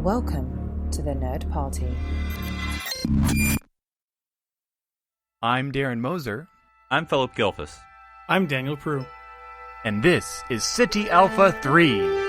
Welcome to the Nerd Party. I'm Darren Moser. I'm Philip Gilfus. I'm Daniel Prue. And this is City Alpha 3.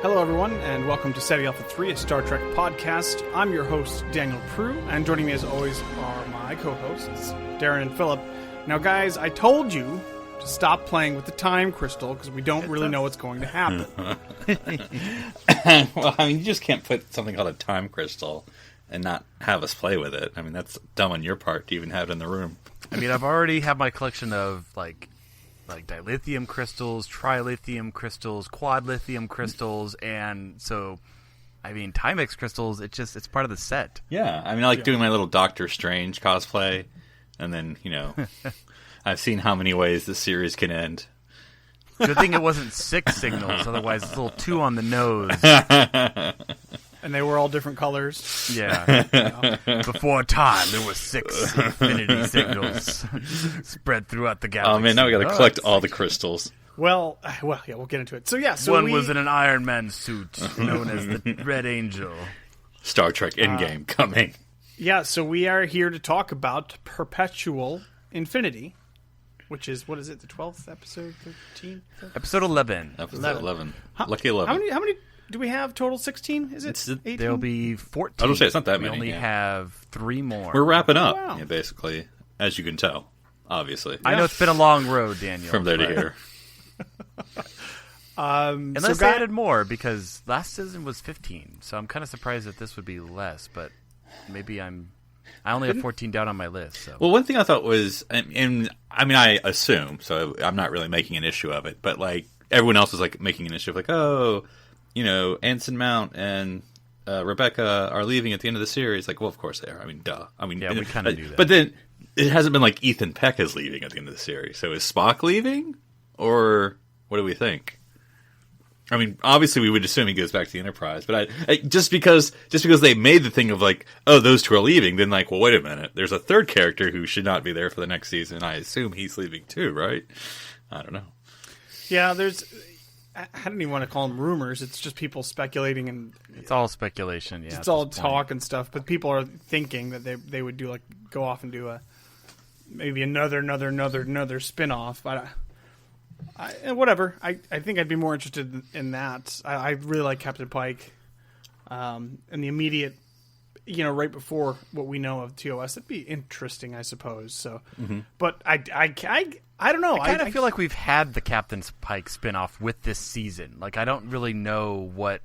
Hello, everyone, and welcome to City Alpha 3, a Star Trek podcast. I'm your host, Daniel Prue, and joining me as always are my co-hosts, Darren and Philip. Now, guys, I told you to stop playing with the time crystal because we don't really know what's going to happen. Well, I mean, you just can't put something called a time crystal and not have us play with it. I mean, that's dumb on your part to even have it in the room. I mean, I've already had my collection of, like dilithium crystals, trilithium crystals, quadlithium crystals, and so, I mean, Timex crystals, it's part of the set. Yeah, I mean, I like doing my little Doctor Strange cosplay, and then, you know, I've seen how many ways this series can end. Good thing it wasn't 6 signals, otherwise it's a little too on the nose. And they were all different colors. Yeah. Before time, there were 6 infinity signals spread throughout the galaxy. Oh, man, now we gotta collect all the crystals. Well, yeah, we'll get into it. So, yeah, one was in an Iron Man suit, known as the Red Angel. Star Trek Endgame coming. Yeah, so we are here to talk about Perpetual Infinity, which is, what is it, the 12th episode, 13th? Episode 11. Episode 11. Lucky 11. How many do we have total? 16? Is it 18? There'll be 14. I was going to say, it's not that many. We only have 3 more. We're wrapping up, wow. yeah, basically, as you can tell, obviously. I know it's been a long road, Daniel. From there to here. Unless they added more, because last season was 15, so I'm kind of surprised that this would be less, but maybe I only have 14 down on my list. So. Well, one thing I thought was, and I mean, I assume, so I'm not really making an issue of it, but like everyone else is like making an issue of like, oh, you know, Anson Mount and Rebecca are leaving at the end of the series. Like, well, of course they are. I mean, duh. I mean, yeah, we kind of knew that. But then it hasn't been like Ethan Peck is leaving at the end of the series. So is Spock leaving, or what do we think? I mean, obviously we would assume he goes back to the Enterprise, but I just because they made the thing of like, oh, those two are leaving, then like, well, wait a minute, there's a third character who should not be there for the next season. I assume he's leaving too, right? I don't know. Yeah, I don't even want to call them rumors. It's just people speculating, and it's all speculation. Yeah, it's all talk and stuff. But people are thinking that they would do go off and do maybe another spinoff. But whatever. I think I'd be more interested in that. I really like Captain Pike, and the immediate, right before what we know of TOS. It'd be interesting, I suppose. So, but I don't know. I kind of feel like we've had the Captain Pike spinoff with this season. Like, I don't really know what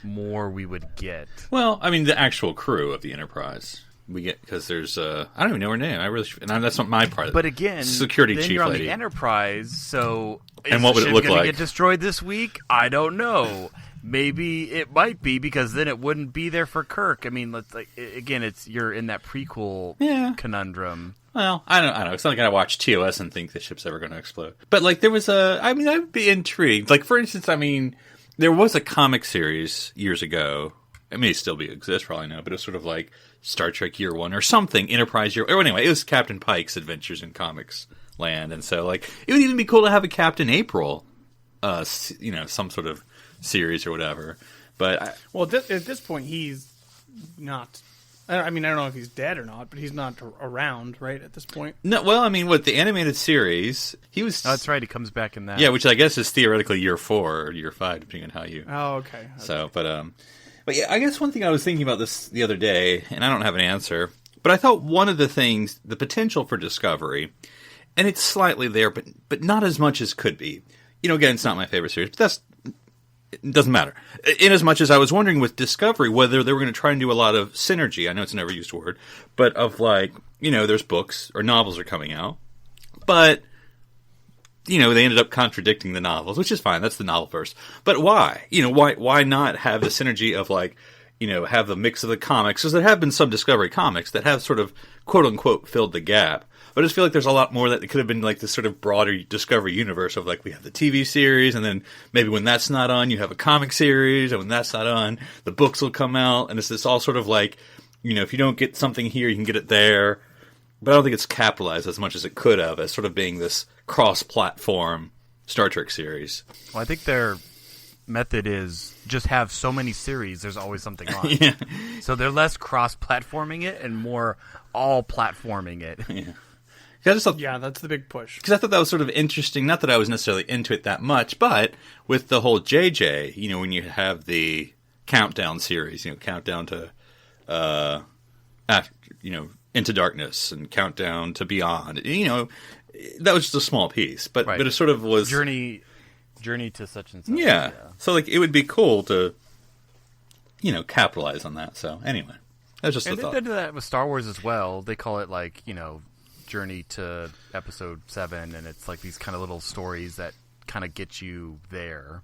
more we would get. Well, I mean, the actual crew of the Enterprise we get, because there's I don't even know her name. That's not my part. But again, security then chief you're on lady. the Enterprise, so and what would it look like? Get destroyed this week? I don't know. Maybe it might be, because then it wouldn't be there for Kirk. I mean, you're in that prequel conundrum. Well, I don't know. It's not like I watch TOS and think the ship's ever going to explode. But, like, there was I would be intrigued. Like, for instance, I mean, there was a comic series years ago. It may still exist, probably now, but it was sort of like Star Trek Year One or something, Enterprise Year. Or anyway, it was Captain Pike's adventures in comics land. And so, like, it would even be cool to have a Captain April, some sort of series or whatever. But at this point, he's not. I mean, I don't know if he's dead or not, but he's not around, right, at this point? No, well, I mean, with the animated series, he was... Oh, that's right, he comes back in that. Yeah, which I guess is theoretically Year 4 or Year 5, depending on how you... Oh, okay. So, but yeah, I guess one thing I was thinking about this the other day, and I don't have an answer, but I thought one of the things, the potential for Discovery, and it's slightly there, but not as much as could be. Again, it's not my favorite series, but it doesn't matter. In as much as I was wondering with Discovery whether they were going to try and do a lot of synergy. I know it's a never used word, but of like, there's books or novels are coming out, but they ended up contradicting the novels, which is fine. That's the novel verse. But why? Why not have the synergy of like, have the mix of the comics, because there have been some Discovery comics that have sort of quote-unquote filled the gap. But I just feel like there's a lot more that it could have been like this sort of broader Discovery universe of like we have the TV series, and then maybe when that's not on, you have a comic series, and when that's not on, the books will come out, and it's this all sort of like, if you don't get something here, you can get it there. But I don't think it's capitalized as much as it could have as sort of being this cross-platform Star Trek series. Well, I think their method is just have so many series, there's always something on. Yeah. So they're less cross-platforming it and more all-platforming it. Yeah. I just thought, that's the big push. Because I thought that was sort of interesting. Not that I was necessarily into it that much, but with the whole JJ, when you have the Countdown series, Countdown to, Into Darkness and Countdown to Beyond, that was just a small piece, but it sort of was journey to such and such. Yeah. So like it would be cool to, capitalize on that. So anyway, that's just a thought. They do that with Star Wars as well. They call it like Journey to Episode 7, and it's like these kind of little stories that kind of get you there.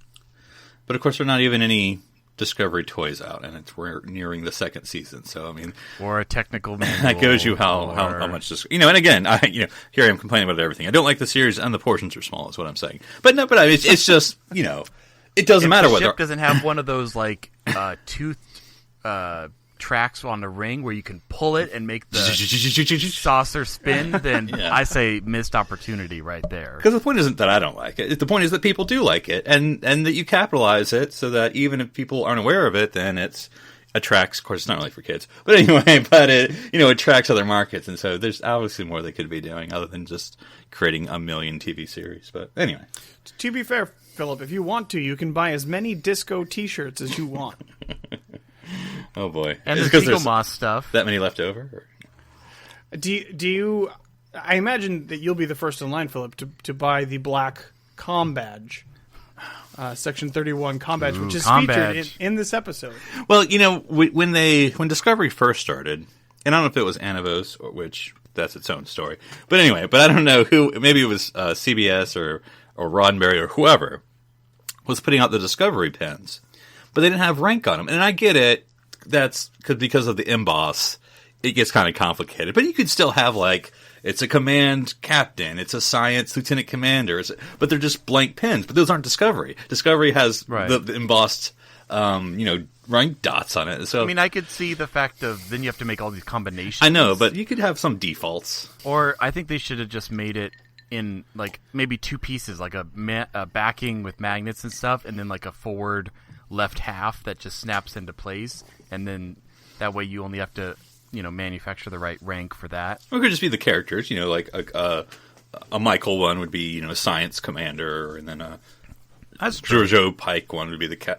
But of course, there are not even any Discovery toys out, and we're nearing the second season. So I mean, or a technical manual. That goes you how much this, and again, here I am complaining about everything. I don't like the series, and the portions are small. Is what I'm saying. But it's just it doesn't matter what the ship doesn't have one of those like toothed tracks on the ring where you can pull it and make the saucer spin, then I say missed opportunity right there. Because the point isn't that I don't like it. The point is that people do like it, and that you capitalize it so that even if people aren't aware of it, then it attracts. Of course, it's not really for kids, but anyway, but it attracts other markets, and so there's obviously more they could be doing other than just creating a million TV series. But anyway, to be fair, Philip, if you want to, you can buy as many disco T-shirts as you want. Oh boy! And the Eagle Moss stuff. That many left over? Or? Do you? I imagine that you'll be the first in line, Philip, to buy the black comm badge, Section 31 comm badge, which is featured in this episode. Well, when Discovery first started, and I don't know if it was Anavos, which that's its own story. But anyway, I don't know who. Maybe it was CBS or Roddenberry or whoever was putting out the Discovery pens. But they didn't have rank on them. And I get it. That's because of the emboss, it gets kind of complicated. But you could still have, like, it's a command captain, it's a science lieutenant commander, but they're just blank pens. But those aren't Discovery. Discovery has the embossed, rank dots on it. So I mean, I could see the fact of then you have to make all these combinations. I know, but you could have some defaults. Or I think they should have just made it in, like, maybe two pieces, like a backing with magnets and stuff, and then, like, a forward left half that just snaps into place, and then that way you only have to manufacture the right rank for that. Or it could just be the characters, like a Michael one would be science commander, and then a Giorgio Pike one would be the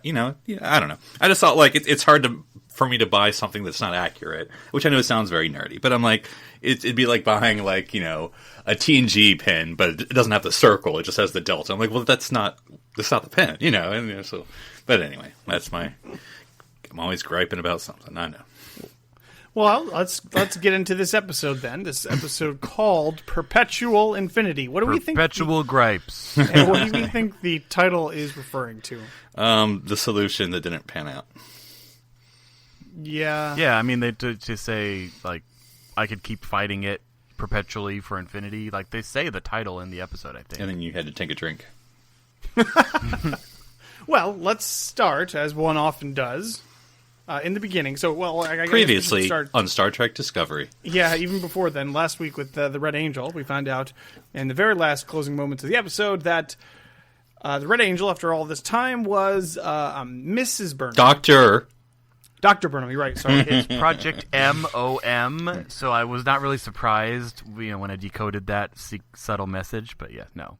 I don't know. I just thought like it's hard for me to buy something that's not accurate, which I know sounds very nerdy, but I'm like it'd be like buying like a TNG pen, but it doesn't have the circle; it just has the delta. I'm like, well, that's not the pen, and so. But anyway, I'm always griping about something. I know. Well, let's get into this episode then. This episode called Perpetual Infinity. What do we think? Perpetual gripes. And what do we think the title is referring to? The solution that didn't pan out. Yeah. Yeah, I mean, they to say like I could keep fighting it perpetually for infinity. Like they say the title in the episode, I think. And then you had to take a drink. Well, let's start, as one often does, in the beginning. So, I previously on Star Trek Discovery. Yeah, even before then, last week with the Red Angel, we found out in the very last closing moments of the episode that the Red Angel, after all this time, was Mrs. Burnham. Dr. Burnham, you're right. Sorry. It's Project MOM, so I was not really surprised when I decoded that subtle message, but yeah, no.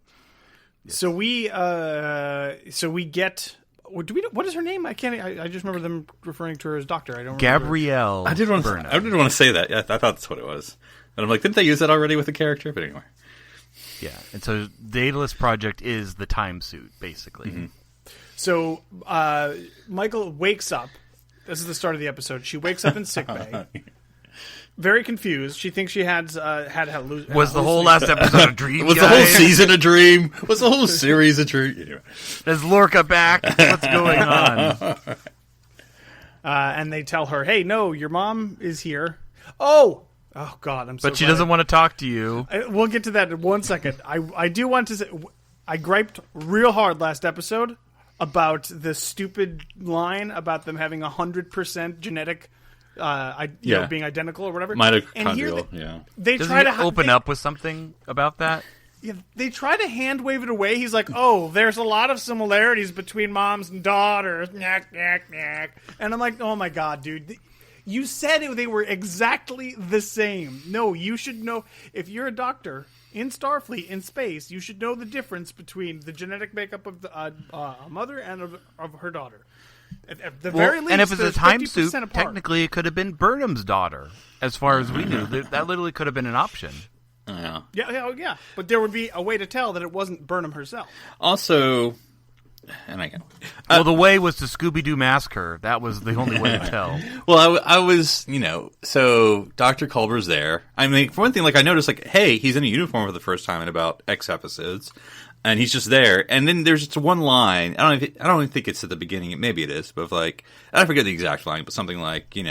Yes. So we get. What is her name? I just remember them referring to her as Doctor. I don't. Gabrielle. I didn't want to say that. Yeah, I thought that's what it was. And I'm like, didn't they use that already with the character? But anyway. Yeah, and so Daedalus Project is the time suit, basically. Mm-hmm. So Michael wakes up. This is the start of the episode. She wakes up in sickbay. Very confused. She thinks she had Was the whole last episode a dream? Was the whole season a dream? Was the whole series a dream? Anyway. Is Lorca back? What's going on? And they tell her, "Hey, no, your mom is here." Oh God, I'm so. But she doesn't want to talk to you. We'll get to that in 1 second. I do want to say, I griped real hard last episode about the stupid line about them having 100% genetic, being identical or whatever. Mitochondrial, They Does try he to open up with something about that? Yeah, they try to hand wave it away. He's like, "Oh, there's a lot of similarities between moms and daughters." Knack, knack, knack. And I'm like, "Oh my God, dude. You said they were exactly the same. No, you should know. If you're a doctor in Starfleet, in space, you should know the difference between the genetic makeup of the mother and of her daughter. At the very least, and if it's a time suit, apart. technically it could have been Burnham's daughter. As far as we knew, that literally could have been an option. Yeah. But there would be a way to tell that it wasn't Burnham herself. Also, Well, the way was to Scooby-Doo mask her. That was the only way to tell. Well, I was, so Dr. Culber's there. I mean, for one thing, I noticed, hey, he's in a uniform for the first time in about X episodes, and he's just there. And then there's just one line. I don't even think it's at the beginning. Maybe it is, but I forget the exact line, but something like, he's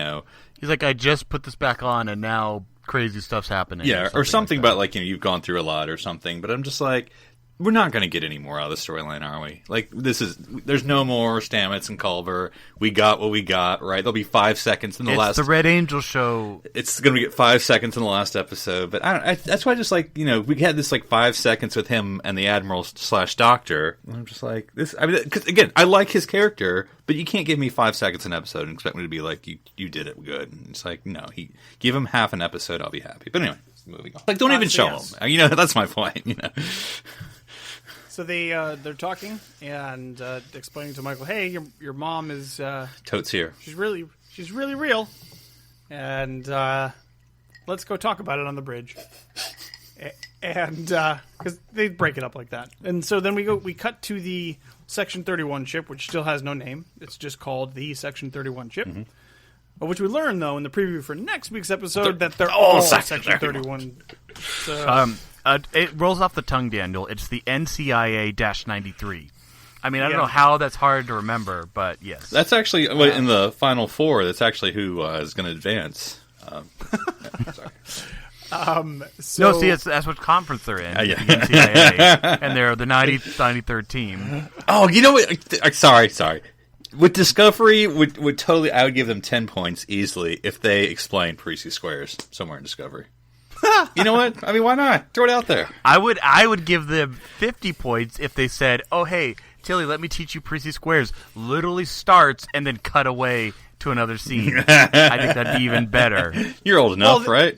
like, "I just put this back on, and now crazy stuff's happening." Yeah, or something about you've gone through a lot or something. But I'm just like, we're not going to get any more out of the storyline, are we? There's no more Stamets and Culber. We got what we got, right? There'll be 5 seconds in the last. It's the Red Angel show. It's going to get 5 seconds in the last episode, but that's why I just we had this 5 seconds with him and the Admiral / Doctor. And I'm just like this. I mean, because again, I like his character, but you can't give me 5 seconds an episode and expect me to be like, you did it good. And it's like, no, give him half an episode, I'll be happy. But anyway, moving on. Don't even show him. That's my point. So they're talking and explaining to Michael, "Hey, your mom is totes here. She's really real, and let's go talk about it on the bridge." And because they break it up like that, and so then we cut to the Section 31 ship, which still has no name. It's just called the Section 31 ship. Mm-hmm. Which we learned, though, in the preview for next week's episode, that they're all Section 31. So, it rolls off the tongue, Daniel. It's the NCIA-93. I mean, I don't know how that's hard to remember, but yes. That's actually, in the Final Four, that's actually who is going to advance. Sorry. That's what conference they're in, the NCIA, and they're the 93rd team. Oh, you know what? Sorry. With Discovery, would totally, I would give them 10 points easily if they explained Parisi Squares somewhere in Discovery. You know what? I mean, why not? Throw it out there. I would give them 50 points if they said, "Oh, hey, Tilly, let me teach you Parisi Squares." Literally starts and then cut away to another scene. I think that'd be even better. You're old enough, right?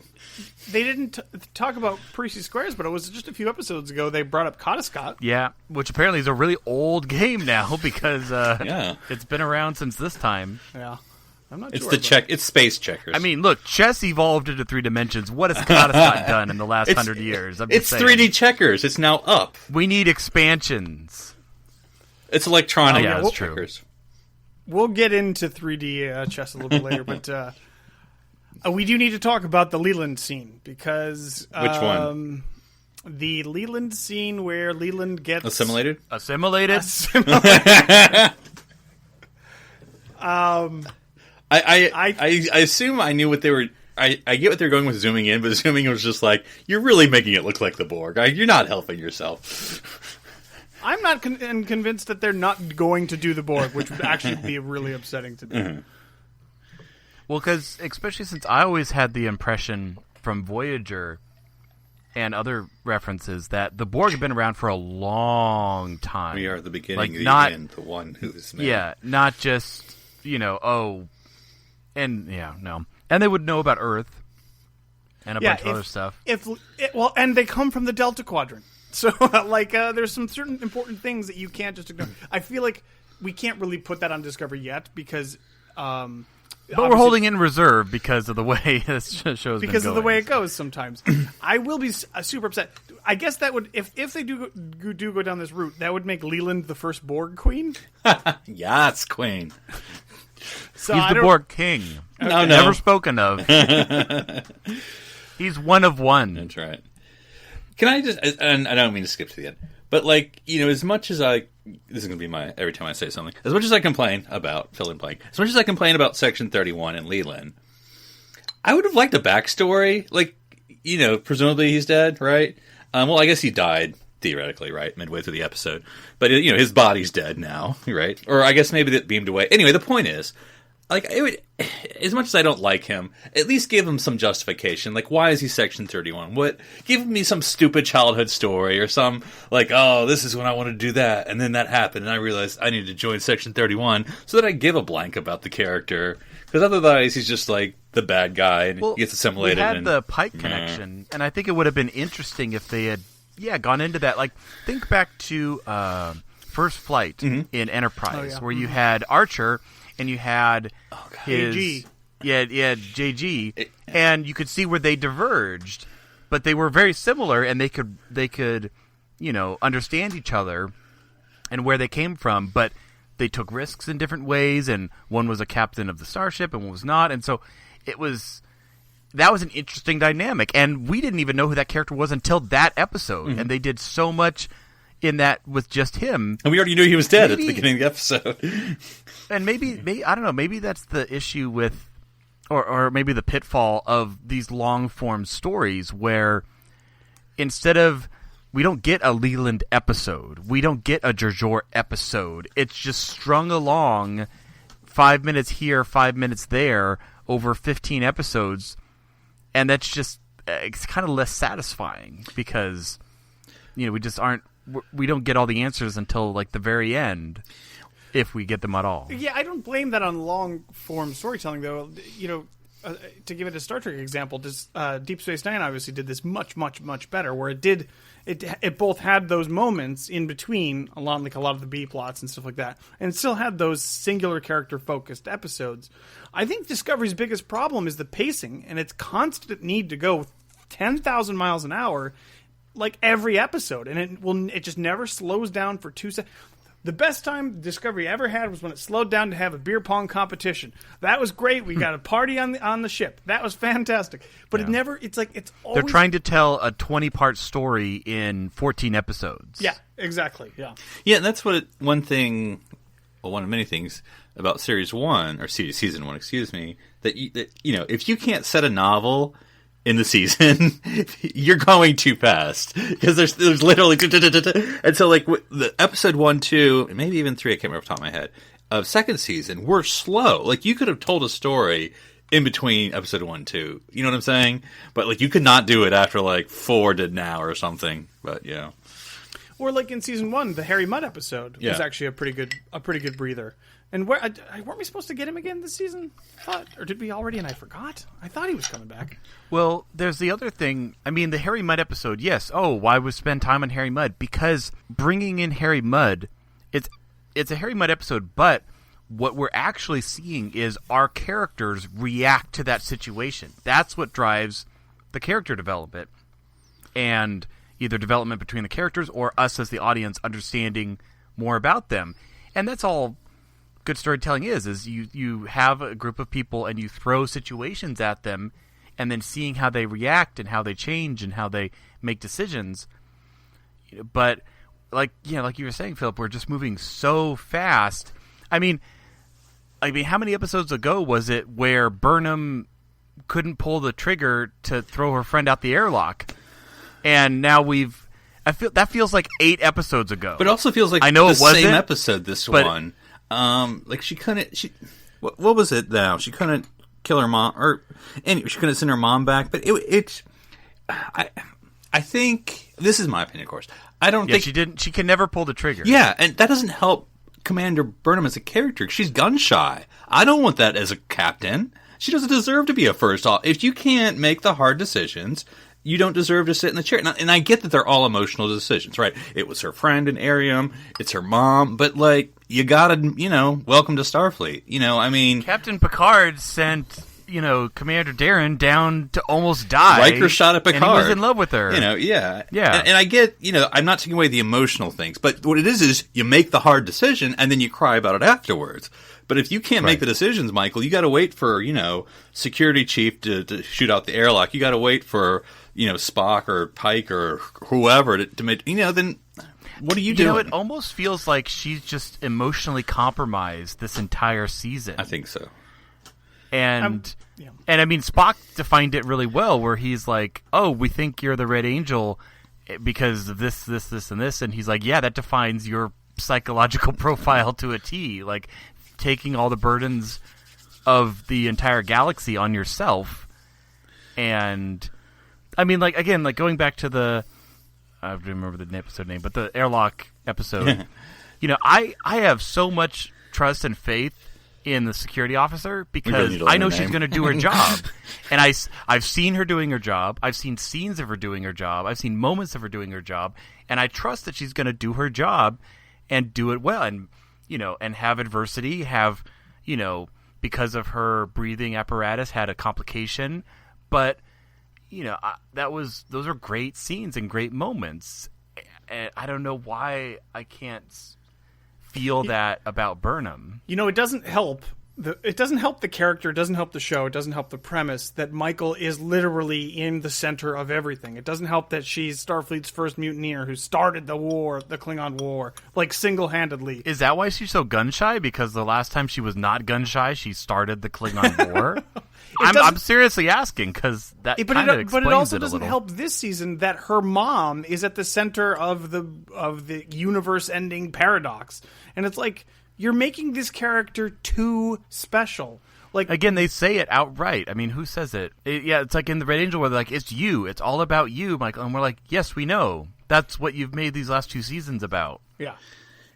They didn't talk about Parisi Squares, but it was just a few episodes ago they brought up Cottiscott. Yeah, which apparently is a really old game now because it's been around since this time. Yeah. I'm not sure. It's space checkers. I mean, look, chess evolved into 3 dimensions. What has Cottiscott done in the last 100 years? It's 3D checkers. It's now up. We need expansions. It's electronic. Yeah, that's true. We'll get into 3D chess a little bit later, but we do need to talk about the Leland scene because which one? The Leland scene where Leland gets assimilated. I assume I knew what they were. I get what they're going with zooming in, but zooming was just like, you're really making it look like the Borg. You're not helping yourself. I'm not convinced that they're not going to do the Borg, which would actually be really upsetting to me. Mm-hmm. Well, because especially since I always had the impression from Voyager and other references that the Borg have been around for a long time. We are at the beginning, the end, the one who's made. Yeah, not just, no. And they would know about Earth and a bunch of other stuff. And they come from the Delta Quadrant. So, there's some certain important things that you can't just ignore. I feel like we can't really put that on Discovery yet because... but we're holding in reserve because of the way this show's been going. Because of the way it goes sometimes. I will be super upset. I guess that would, if they do go down this route, that would make Leland the first Borg queen. Yes, queen. So he's the Borg king. Okay. No. Never spoken of. He's one of one. That's right. Can I just, and I don't mean to skip to the end, but as much as I this is going to be my every time I say something. As much as I complain about fill in blank, as much as I complain about Section 31 and Leland, I would have liked a backstory. Like, presumably he's dead, right? Well, I guess he died theoretically, right, midway through the episode. But his body's dead now, right? Or I guess maybe that beamed away. Anyway, the point is, like, it would, as much as I don't like him, at least give him some justification. Like, why is he Section 31? Give me some stupid childhood story or some, like, oh, this is when I wanted to do that, and then that happened, and I realized I needed to join Section 31, so that I give a blank about the character. Because otherwise, he's just, like, the bad guy, and he gets assimilated. We had the Pike connection, and I think it would have been interesting if they had, gone into that. Like, think back to First Flight in Enterprise, where you had Archer, and you had his JG. JG, and you could see where they diverged, but they were very similar, and they could understand each other and where they came from, but they took risks in different ways, and one was a captain of the starship and one was not, and so that was an interesting dynamic, and we didn't even know who that character was until that episode, and they did so much in that with just him. And we already knew he was dead at the beginning of the episode. And maybe I don't know, maybe that's the issue with, or maybe the pitfall of these long-form stories where instead of, we don't get a Leland episode, we don't get a Jerjor episode, it's just strung along 5 minutes here, 5 minutes there, over 15 episodes, and that's just, it's kind of less satisfying because, we just we don't get all the answers until like the very end, if we get them at all. Yeah, I don't blame that on long-form storytelling, though. To give it a Star Trek example, Deep Space Nine obviously did this much, much, much better, where it both had those moments in between, along like a lot of the B plots and stuff like that, and it still had those singular character-focused episodes. I think Discovery's biggest problem is the pacing and its constant need to go 10,000 miles an hour like every episode, and it just never slows down for 2 seconds. The best time Discovery ever had was when it slowed down to have a beer pong competition. That was great. We got a party on the ship. That was fantastic. But it never. It's always. They're trying to tell a 20-part story in 14 episodes. Yeah, exactly. Yeah. Yeah, and that's what one of many things about Series 1 or Season 1, excuse me, that if you can't set a novel in the season, you're going too fast because there's literally and so like the episode 1, 2, and maybe even 3, I can't remember off the top of my head, of second season were slow. Like you could have told a story in between episode 1, 2. You know what I'm saying? But like you could not do it after like 4 did now or something. But yeah. Or like in season 1, the Harry Mudd episode was actually a pretty good breather. And weren't we supposed to get him again this season? Or did we already and I forgot? I thought he was coming back. Well, there's the other thing. I mean, the Harry Mudd episode, yes. Oh, why would spend time on Harry Mudd? Because bringing in Harry Mudd, it's a Harry Mudd episode, but what we're actually seeing is our characters react to that situation. That's what drives the character development. And either development between the characters or us as the audience understanding more about them. And that's all good storytelling is you have a group of people and you throw situations at them and then seeing how they react and how they change and how they make decisions. But like you were saying, Philip, we're just moving so fast. I mean, how many episodes ago was it where Burnham couldn't pull the trigger to throw her friend out the airlock? And now that feels like 8 episodes ago. But it also feels like I know the it wasn't, same episode, this one. Like she couldn't. What was it now? She couldn't kill her mom, or anyway, she couldn't send her mom back. But I think this is my opinion, of course. I don't think she didn't. She can never pull the trigger. Yeah, and that doesn't help Commander Burnham as a character. She's gun shy. I don't want that as a captain. She doesn't deserve to be a first. If you can't make the hard decisions, you don't deserve to sit in the chair. And I get that they're all emotional decisions, right? It was her friend in Arium. It's her mom. But, like, you gotta, welcome to Starfleet. I mean... Captain Picard sent, Commander Darren down to almost die. Riker shot at Picard. And he was in love with her. Yeah. Yeah. And I get, I'm not taking away the emotional things. But what it is you make the hard decision and then you cry about it afterwards. But if you can't make the decisions, Michael, you got to wait for, security chief to shoot out the airlock. You got to wait for, Spock or Pike or whoever to make, then... What are you doing? You know, it almost feels like she's just emotionally compromised this entire season. I think so. And I mean, Spock defined it really well, where he's like, "Oh, we think you're the Red Angel because of this, and this," and he's like, "Yeah, that defines your psychological profile to a T. Like taking all the burdens of the entire galaxy on yourself." And I mean, like again, like going back to the I don't remember the episode name, but the airlock episode. You know, I have so much trust and faith in the security officer because I know she's going to do her job. And I've seen her doing her job. I've seen scenes of her doing her job. I've seen moments of her doing her job. And I trust that she's going to do her job and do it well. And, you know, and have adversity, have, you know, because of her breathing apparatus had a complication. But, you know, those are great scenes and great moments. And I don't know why I can't feel that about Burnham. You know, it doesn't help. It doesn't help the character. It doesn't help the show. It doesn't help the premise that Michael is literally in the center of everything. It doesn't help that she's Starfleet's first mutineer who started the war, the Klingon War, like single-handedly. Is that why she's so gun-shy? Because the last time she was not gun-shy, she started the Klingon War? I'm seriously asking, because that kind of explains but it also it a doesn't little. help this season that her mom is at the center of the universe-ending paradox. And it's like, you're making this character too special. Like again, they say it outright. I mean, who says it? Yeah, it's like in the Red Angel where they're like, "It's you. It's all about you, Michael." And we're like, "Yes, we know. That's what you've made these last 2 seasons about." Yeah.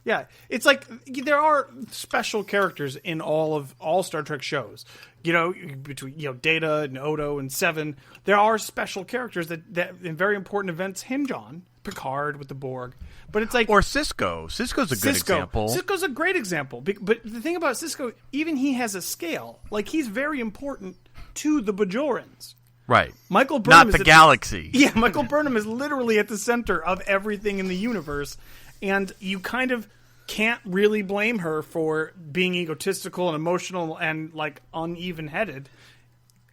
Yeah. It's like there are special characters in all Star Trek shows. You know, between Data and Odo and Seven, there are special characters that in very important events hinge on. Picard with the Borg. But it's like... Or Sisko. Sisko's a good example. Sisko's a great example. But the thing about Sisko, even he has a scale. Like, he's very important to the Bajorans. Right. Michael Burnham Not the galaxy. Yeah, Michael Burnham is literally at the center of everything in the universe. And you kind of can't really blame her for being egotistical and emotional and, like, uneven-headed.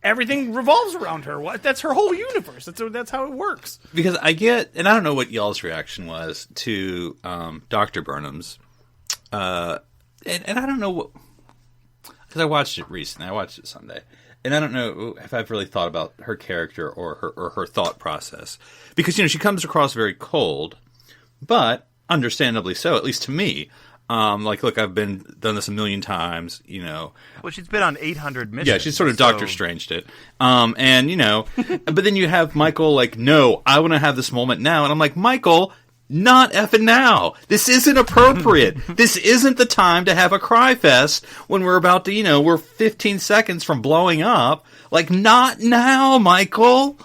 Everything revolves around her. That's her whole universe. That's how it works. Because I get, and I don't know what y'all's reaction was to Dr. Burnham's, and I don't know what, because I watched it recently. I watched it Sunday, and I don't know if I've really thought about her character or her thought process. Because she comes across very cold, but understandably so, at least to me. Like, look, I've done this a million times, Well, she's been on 800 missions. Yeah, she's sort of Doctor Stranged it. But then you have Michael like, no, I want to have this moment now. And I'm like, Michael, not effing now. This isn't appropriate. This isn't the time to have a cry fest when we're about to, we're 15 seconds from blowing up. Like, not now, Michael.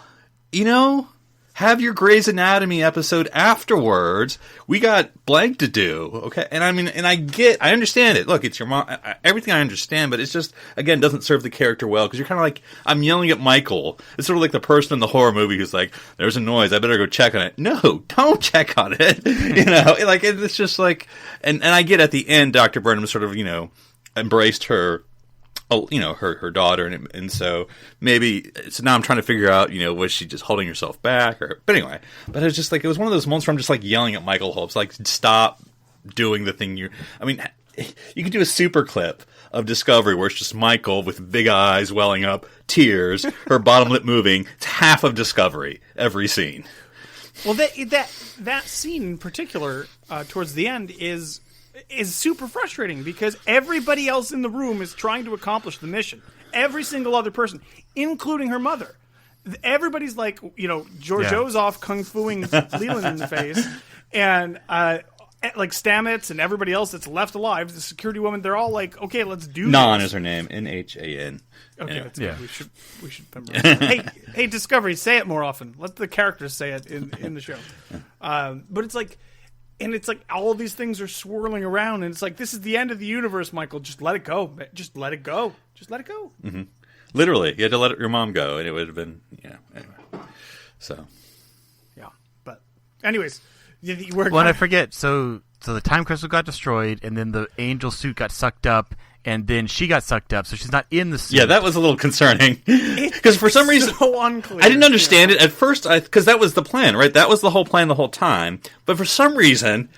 Have your Grey's Anatomy episode afterwards. We got blank to do, okay? And I mean, I understand it. Look, it's your mom. Everything I understand, but it's just, again, doesn't serve the character well because you're kind of like, I'm yelling at Michael. It's sort of like the person in the horror movie who's like, there's a noise, I better go check on it. No, don't check on it. Like, it's just like, and I get at the end, Dr. Burnham sort of, embraced her. Her daughter, and so maybe so now I'm trying to figure out, was she just holding herself back, but anyway, but it was just like, it was one of those moments where I'm just like yelling at Michael Holmes, like, stop doing the thing you could do a super clip of Discovery where it's just Michael with big eyes welling up, tears, her bottom lip moving. It's half of Discovery every scene. Well, that scene in particular towards the end is super frustrating because everybody else in the room is trying to accomplish the mission. Every single other person, including her mother. Everybody's like, Giorgio's off kung fuing Leland in the face, and like Stamets and everybody else that's left alive, the security woman, they're all like, okay, let's do this. Nan is her name, Nhan. Okay, anyway. that's good. We should memorize. Hey, Discovery, say it more often. Let the characters say it in the show. But it's like. And it's like all of these things are swirling around, and it's like, this is the end of the universe, Michael. Just let it go. Just let it go. Just let it go. Mm-hmm. Literally, you had to let your mom go, and it would have been, anyway. So. Yeah. But anyways. I forget. So the time crystal got destroyed, and then the angel suit got sucked up, and then she got sucked up, so she's not in the suit. Yeah, that was a little concerning. Because for some reason, so unclear. I didn't understand it at first. Because that was the plan, right? That was the whole plan the whole time. But for some reason,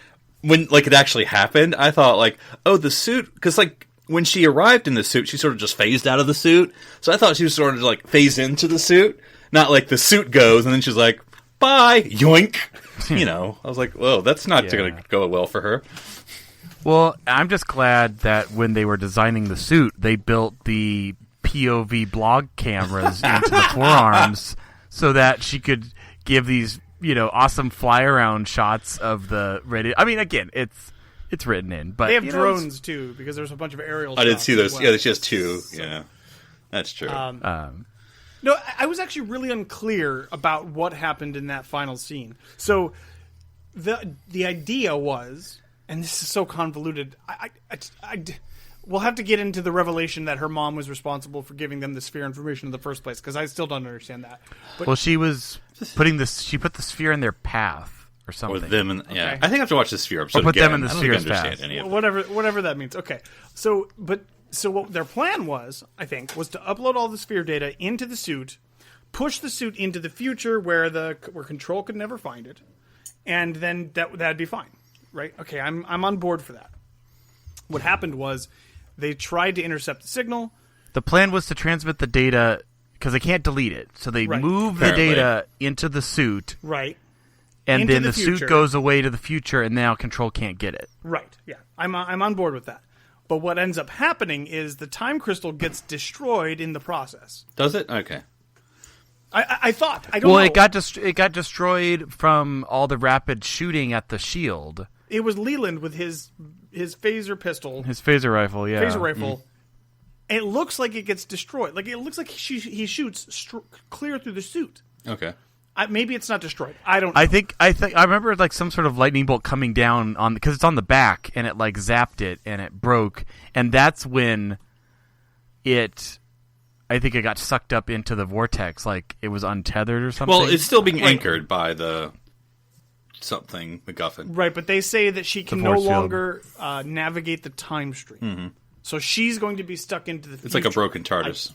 when like it actually happened, I thought like, oh, the suit. Because like when she arrived in the suit, she sort of just phased out of the suit. So I thought she was sort of like phased into the suit, not like the suit goes and then she's like, bye, yoink. You know, I was like, whoa, that's not going to go well for her. Well, I'm just glad that when they were designing the suit, they built the POV blog cameras into the forearms so that she could give these, awesome fly-around shots of the radio. I mean, again, it's written in, but they have drones too because there's a bunch of aerial. I did see those. Well. Yeah, she has two. Yeah, that's true. No, I was actually really unclear about what happened in that final scene. So the idea was. And this is so convoluted. We'll have to get into the revelation that her mom was responsible for giving them the sphere information in the first place, because I still don't understand that. But, she was putting this. She put the sphere in their path or something. Or them. Okay. I think I have to watch the sphere episode Or put again. them in the sphere's path. Whatever that means. Okay. So what their plan was, I think, was to upload all the sphere data into the suit, push the suit into the future where Control could never find it, and then that'd be fine. Right? Okay, I'm on board for that. What happened was they tried to intercept the signal. The plan was to transmit the data because they can't delete it. So they move the data into the suit. Right. And into then the future. suit goes away to the future and now Control can't get it. Right. Yeah. I'm on board with that. But what ends up happening is the time crystal gets destroyed in the process. Does it? Okay. I thought. I don't know. Well, it got destroyed from all the rapid shooting at the shield. It was Leland with his phaser pistol. His phaser rifle, yeah. Phaser rifle. It looks like it gets destroyed. Like, it looks like he shoots clear through the suit. Okay. Maybe it's not destroyed. I don't know. I remember like some sort of lightning bolt coming down on because it's on the back and it like zapped it and it broke, and that's when I think it got sucked up into the vortex, like it was untethered or something. Well, it's still being anchored by the something MacGuffin. Right, but they say that she can no longer navigate the time stream. Mm-hmm. So she's going to be stuck into the future. It's like a broken TARDIS.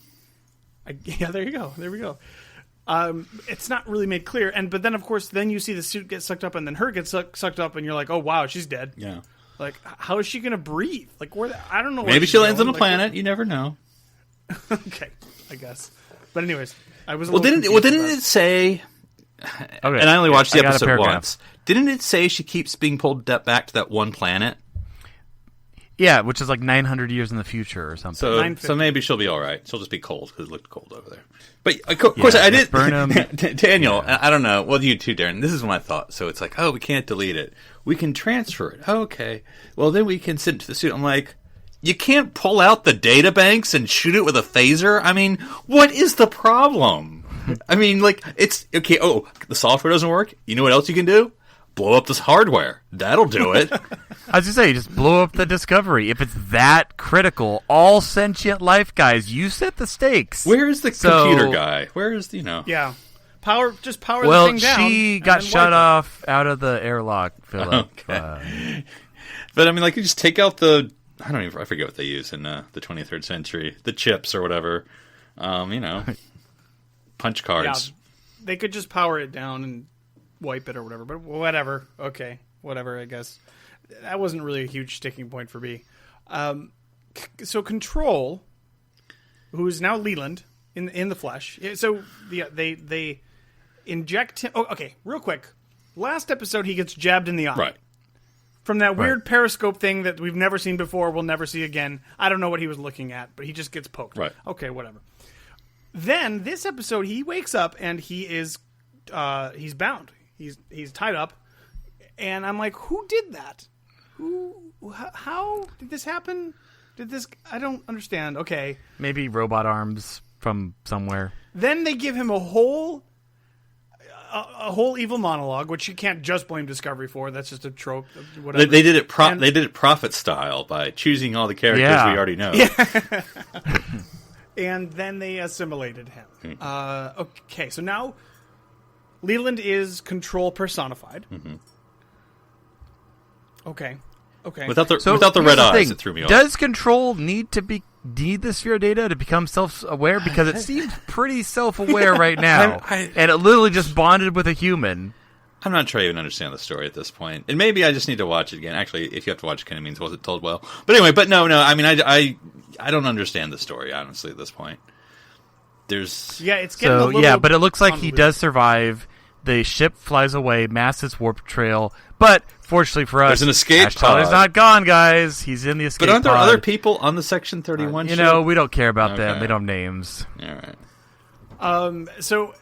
Yeah, there you go. There we go. It's not really made clear. But then, of course, then you see the suit get sucked up and then her gets sucked up and you're like, oh, wow, she's dead. Yeah. Like, how is she going to breathe? Like, I don't know. Maybe she lands on a planet. You never know. Okay, I guess. But anyways, I was didn't it say... Okay. And I only watched the episode once. Didn't it say she keeps being pulled back to that one planet? Yeah, which is like 900 years in the future or something. So maybe she'll be all right. She'll just be cold because it looked cold over there. But of course, I did. Burnham. Daniel, I don't know. Well, you too, Darren. This is my thought. So it's like, oh, we can't delete it. We can transfer it. Oh, okay. Well, then we can send it to the suit. I'm like, you can't pull out the data banks and shoot it with a phaser? I mean, what is the problem? I mean, like, it's okay. Oh, the software doesn't work. You know what else you can do? Blow up this hardware. That'll do it. I was just saying, just blow up the Discovery. If it's that critical, all sentient life guys, you set the stakes. Where is the computer guy? Where is Yeah, power the thing down. Well, she got shut off out of the airlock, Philip. Okay. But I mean, like, you just take out the. I forget what they use in the 23rd century. The chips or whatever. Punch cards. Yeah, they could just power it down and wipe it or whatever. But whatever. Okay. Whatever, I guess. That wasn't really a huge sticking point for me. So Control, who is now Leland in the flesh. So they inject him. Oh, okay. Real quick. Last episode, he gets jabbed in the eye. Right. From that weird periscope thing that we've never seen before, we'll never see again. I don't know what he was looking at, but he just gets poked. Right. Okay, whatever. Then this episode, he wakes up and he is he's bound. He's tied up, and I'm like, who did that? How did this happen? I don't understand. Okay, maybe robot arms from somewhere. Then they give him a whole evil monologue, which you can't just blame Discovery for. That's just a trope. Whatever. They did it. They did it Prophet style by choosing all the characters we already know. Yeah. And then they assimilated him. Okay, so now Leland is Control personified. Mm-hmm. Okay. Without the red eyes, it threw me off. Does Control need to need the sphere data to become self-aware? Because it seems pretty self-aware right now. And it literally just bonded with a human. I'm not sure I even understand the story at this point. And maybe I just need to watch it again. Actually, if you have to watch it, kind of means was it told well. But anyway, no. I mean, I don't understand the story, honestly, at this point. It's getting a little but it looks like he convoluted. does survive. The ship flies away, masses warp trail, but fortunately for us, There's an escape Tyler's pod. not gone, guys. He's in the escape pod. But aren't there other people on the Section 31 You ship? know, we don't care about them. Okay. They don't have names. All right. So,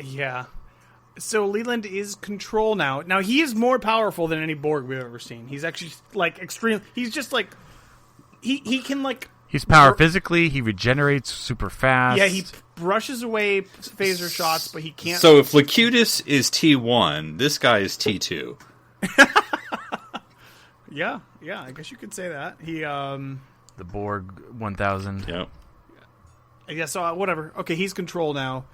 yeah. So Leland is control now. Now, he is more powerful than any Borg we've ever seen. He's actually, like, extreme. He's just, like, he can, like... He's power physically. He regenerates super fast. Yeah, he brushes away phaser shots, but he can't... So if Locutus is T1, this guy is T2. Yeah, I guess you could say that. He, The Borg 1000. Yep. Yeah, so whatever. Okay, he's control now,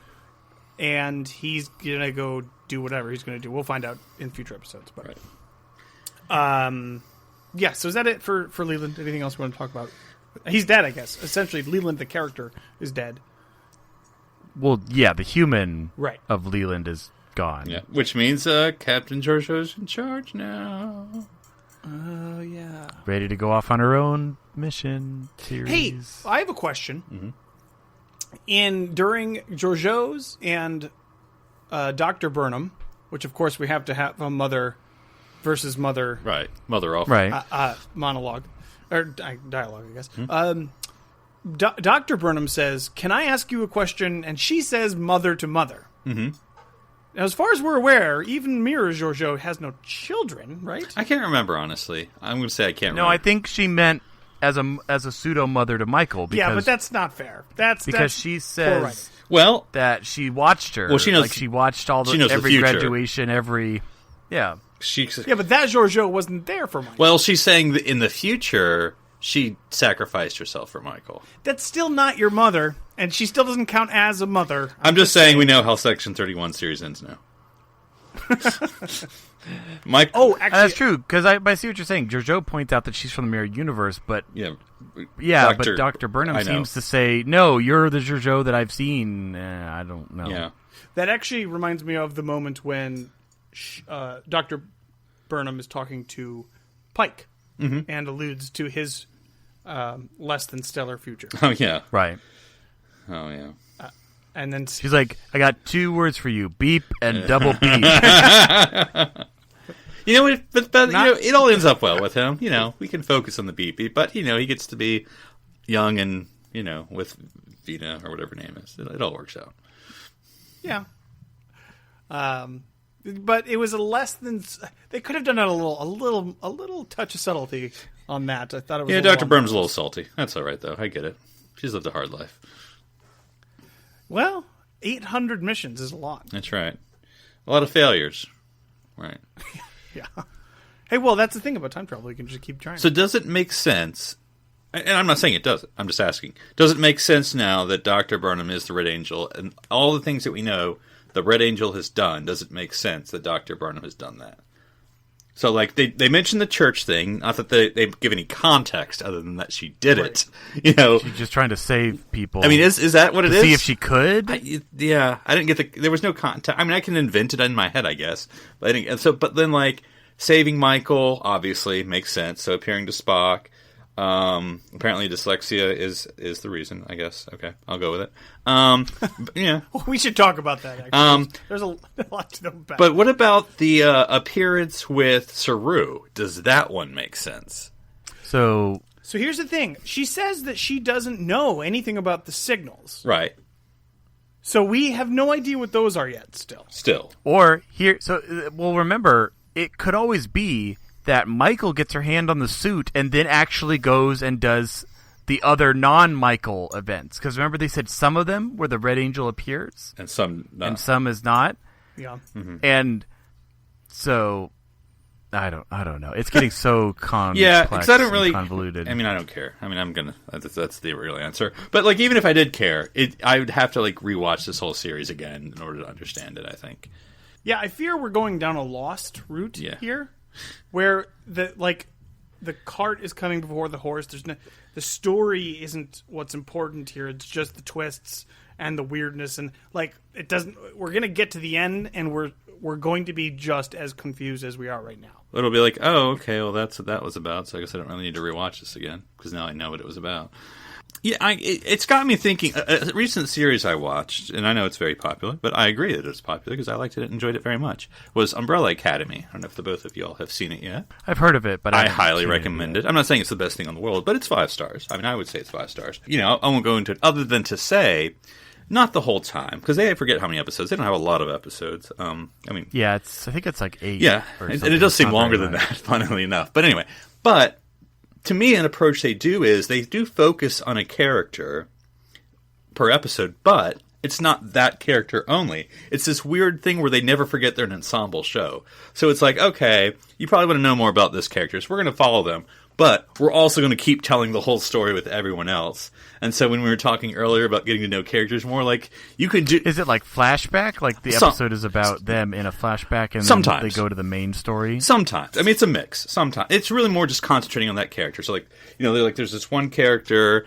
and he's gonna go do whatever he's gonna do. We'll find out in future episodes. But Right. yeah. So is that it for Leland? Anything else we want to talk about? He's dead, I guess. Essentially, Leland, the character, is dead. Well, yeah, the human Right. of Leland is gone. Yeah. Which means Captain Giorgio's in charge now. Oh yeah. Ready to go off on her own mission series. Hey, I have a question. Mm-hmm. During Giorgio's and Dr. Burnham, which of course we have to have a mother versus mother Right. Mother off. Right. monologue or dialogue, I guess. Dr. Burnham says, "Can I ask you a question?" And she says, "Mother to mother." Mm-hmm. Now, as far as we're aware, even Mira Giorgio has no children, right? I can't remember, honestly. I'm going to say I can't remember. No, I think she meant as a pseudo mother to Michael. Because, Yeah, but that's not fair. That's she poor writing. says Well, that she watched her. Well, she knows- like she watched all she knows the every future. graduation, Yeah, but that Giorgio wasn't there for Michael. Well, she's saying that in the future, she sacrificed herself for Michael. That's still not your mother, and she still doesn't count as a mother. I'm just saying we know how Section 31 series ends now. Mike. Oh, actually, that's true. Because I see what you're saying. Giorgio points out that she's from the mirror universe, but Yeah. but Dr. Burnham I know. seems to say, "No, you're the Giorgio that I've seen." I don't know. Yeah. that actually reminds me of the moment when Dr. Burnham is talking to Pike and alludes to his less than stellar future. Oh, yeah. Right. Oh, yeah. And then She's like, "I got 2 words for you: beep and double beep." You know, but you know, it all ends up well with him. You know, we can focus on the beep, but you know, he gets to be young and with Vina or whatever her name is. It all works out. yeah. But it was a less than. They could have done a little touch of subtlety on that. I thought it was. Yeah, a little Dr. Burnham's a little salty. That's all right, though. I get it. She's lived a hard life. Well, 800 missions is a lot. That's right. A lot of failures. Right. Yeah. Hey, well, that's the thing about time travel. You can just keep trying. So does it make sense, and I'm not saying it doesn't, I'm just asking, does it make sense now that Dr. Burnham is the Red Angel, and all the things that we know the Red Angel has done, does it make sense that Dr. Burnham has done that? So, like, they mentioned the church thing, not that they give any context other than that she did it. You know, She's just trying to save people. I mean, is that what it is? See if she could. I didn't get there was no context. I mean, I can invent it in my head, I guess. But I didn't, but then, like, saving Michael obviously makes sense. So appearing to Spock, apparently dyslexia is the reason, I guess. Okay, I'll go with it. Yeah. We should talk about that, actually. There's a lot to know about. But what about the appearance with Saru? Does that one make sense? So here's the thing. She says that she doesn't know anything about the signals. Right. So we have no idea what those are yet still. Or here, remember, it could always be that Michael gets her hand on the suit and then actually goes and does the other non-Michael events. Because remember, they said some of them where the Red Angel appears And some not. and some is not. Yeah. Mm-hmm. And so I don't know. It's getting so complex. Yeah, because I don't and really convoluted. I mean, I don't care. I mean, I'm gonna. That's the real answer. But like, even if I did care, I would have to like rewatch this whole series again in order to understand it. I think. Yeah, I fear we're going down a lost route Yeah. here, where the cart is coming before the horse. The story isn't what's important here. It's just the twists and the weirdness, and like it doesn't. We're gonna get to the end, and we're going to be just as confused as we are right now. It'll be like, oh, okay, well that's what that was about. So I guess I don't really need to rewatch this again because now I know what it was about. Yeah, it's got me thinking. A recent series I watched, and I know it's very popular, but I agree that it's popular because I liked it and enjoyed it very much, was Umbrella Academy. I don't know if the both of y'all have seen it yet. I've heard of it, but I highly recommend it. I'm not saying it's the best thing in the world, but it's 5 stars. I mean, I would say it's 5 stars. You know, I won't go into it other than to say, not the whole time, because I forget how many episodes. They don't have a lot of episodes. I mean, yeah, I think it's like 8. Yeah, and it does seem longer than that, funnily enough. But anyway, to me, an approach they do is they do focus on a character per episode, but it's not that character only. It's this weird thing where they never forget they're an ensemble show. So it's like, okay, you probably want to know more about this character, so we're going to follow them, but we're also going to keep telling the whole story with everyone else. And so when we were talking earlier about getting to know characters more, like, you can do... Is it like flashback? Like the episode is about them in a flashback and sometimes then they go to the main story? Sometimes. I mean, it's a mix. Sometimes. It's really more just concentrating on that character. So, like, you know, like there's this one character...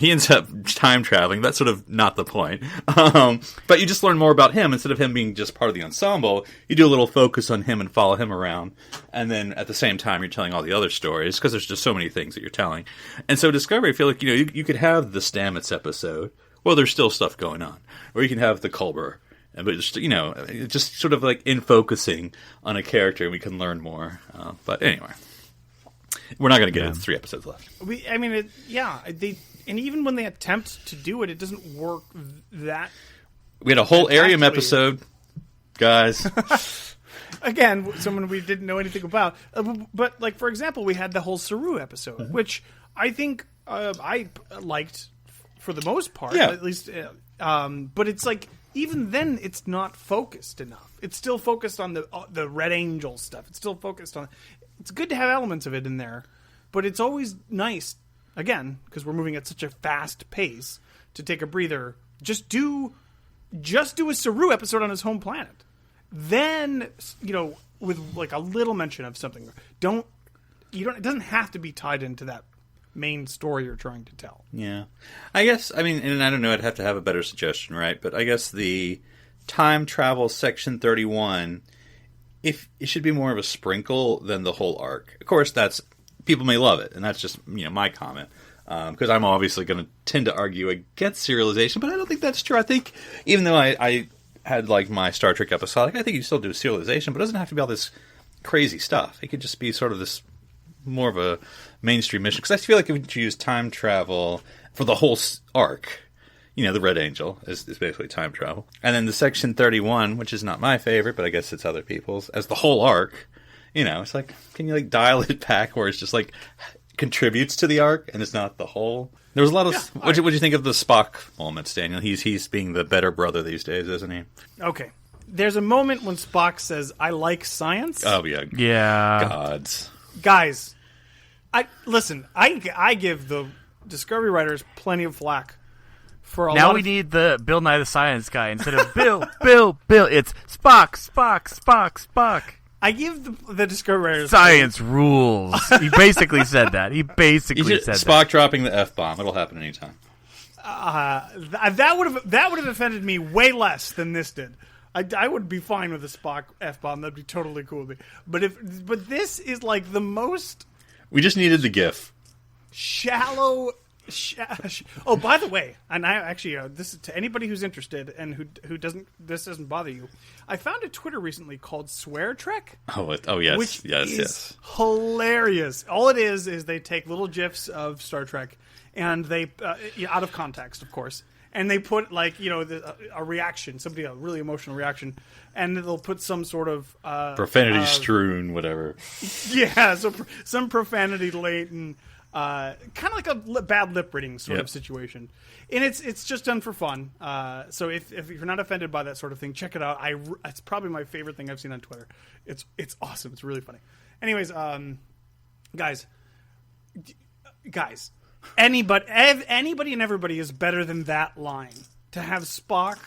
he ends up time traveling. That's sort of not the point. But you just learn more about him. Instead of him being just part of the ensemble, you do a little focus on him and follow him around. And then at the same time, you're telling all the other stories because there's just so many things that you're telling. And so Discovery, I feel like, you know, you could have the Stamets episode. Well, there's still stuff going on. Or you can have the Culber. But just, you know, just sort of like in focusing on a character, we can learn more. But anyway, we're not going to get into 3 episodes left. And even when they attempt to do it, it doesn't work that... We had a whole Arium episode, guys. Again, someone we didn't know anything about. But, like, for example, we had the whole Saru episode, which I think I liked for the most part, at least. But it's like, even then, it's not focused enough. It's still focused on the Red Angel stuff. It's still focused on... It's good to have elements of it in there, but it's always nice... Again, because we're moving at such a fast pace, to take a breather, just do a Saru episode on his home planet. Then, you know, with like a little mention of something. It doesn't have to be tied into that main story you're trying to tell. Yeah. I guess, I mean, and I don't know, I'd have to have a better suggestion, right? But I guess the time travel section 31, if it should be more of a sprinkle than the whole arc. Of course, people may love it, and that's just, you know, my comment. Because I'm obviously going to tend to argue against serialization, but I don't think that's true. I think, even though I had, like, my Star Trek episodic, I think you still do serialization, but it doesn't have to be all this crazy stuff. It could just be sort of this, more of a mainstream mission. Because I feel like if you use time travel for the whole arc, you know, the Red Angel is basically time travel. And then the Section 31, which is not my favorite, but I guess it's other people's, as the whole arc... You know, it's like, can you like dial it back where it's just like contributes to the arc and it's not the whole? There was a lot of. What'd you think of the Spock moments, Daniel? He's being the better brother these days, isn't he? Okay, there's a moment when Spock says, "I like science." Oh yeah, Gods, guys, I give the Discovery writers plenty of flack for a lot. Now we need the Bill Nye the Science Guy instead of Bill. It's Spock. I give the Discovery writers... Science rules. He basically said that. Spock dropping the F-bomb. It'll happen anytime. That would have offended me way less than this did. I would be fine with a Spock F-bomb. That'd be totally cool with me. But this is like the most... We just needed the GIF. Shallow... Oh, by the way, and I actually, this is to anybody who's interested and who doesn't bother you. I found a Twitter recently called Swear Trek. Oh yes, which yes, is hilarious. All it is they take little gifs of Star Trek and they out of context, of course, and they put like a reaction, a really emotional reaction, and they'll put some sort of profanity strewn, whatever. Yeah, so some profanity laden. Kind of like a bad lip reading sort of situation, and it's just done for fun. So if you're not offended by that sort of thing, check it out. It's probably my favorite thing I've seen on Twitter. It's awesome. It's really funny. Anyways, guys, anybody and everybody is better than that line. To have Spock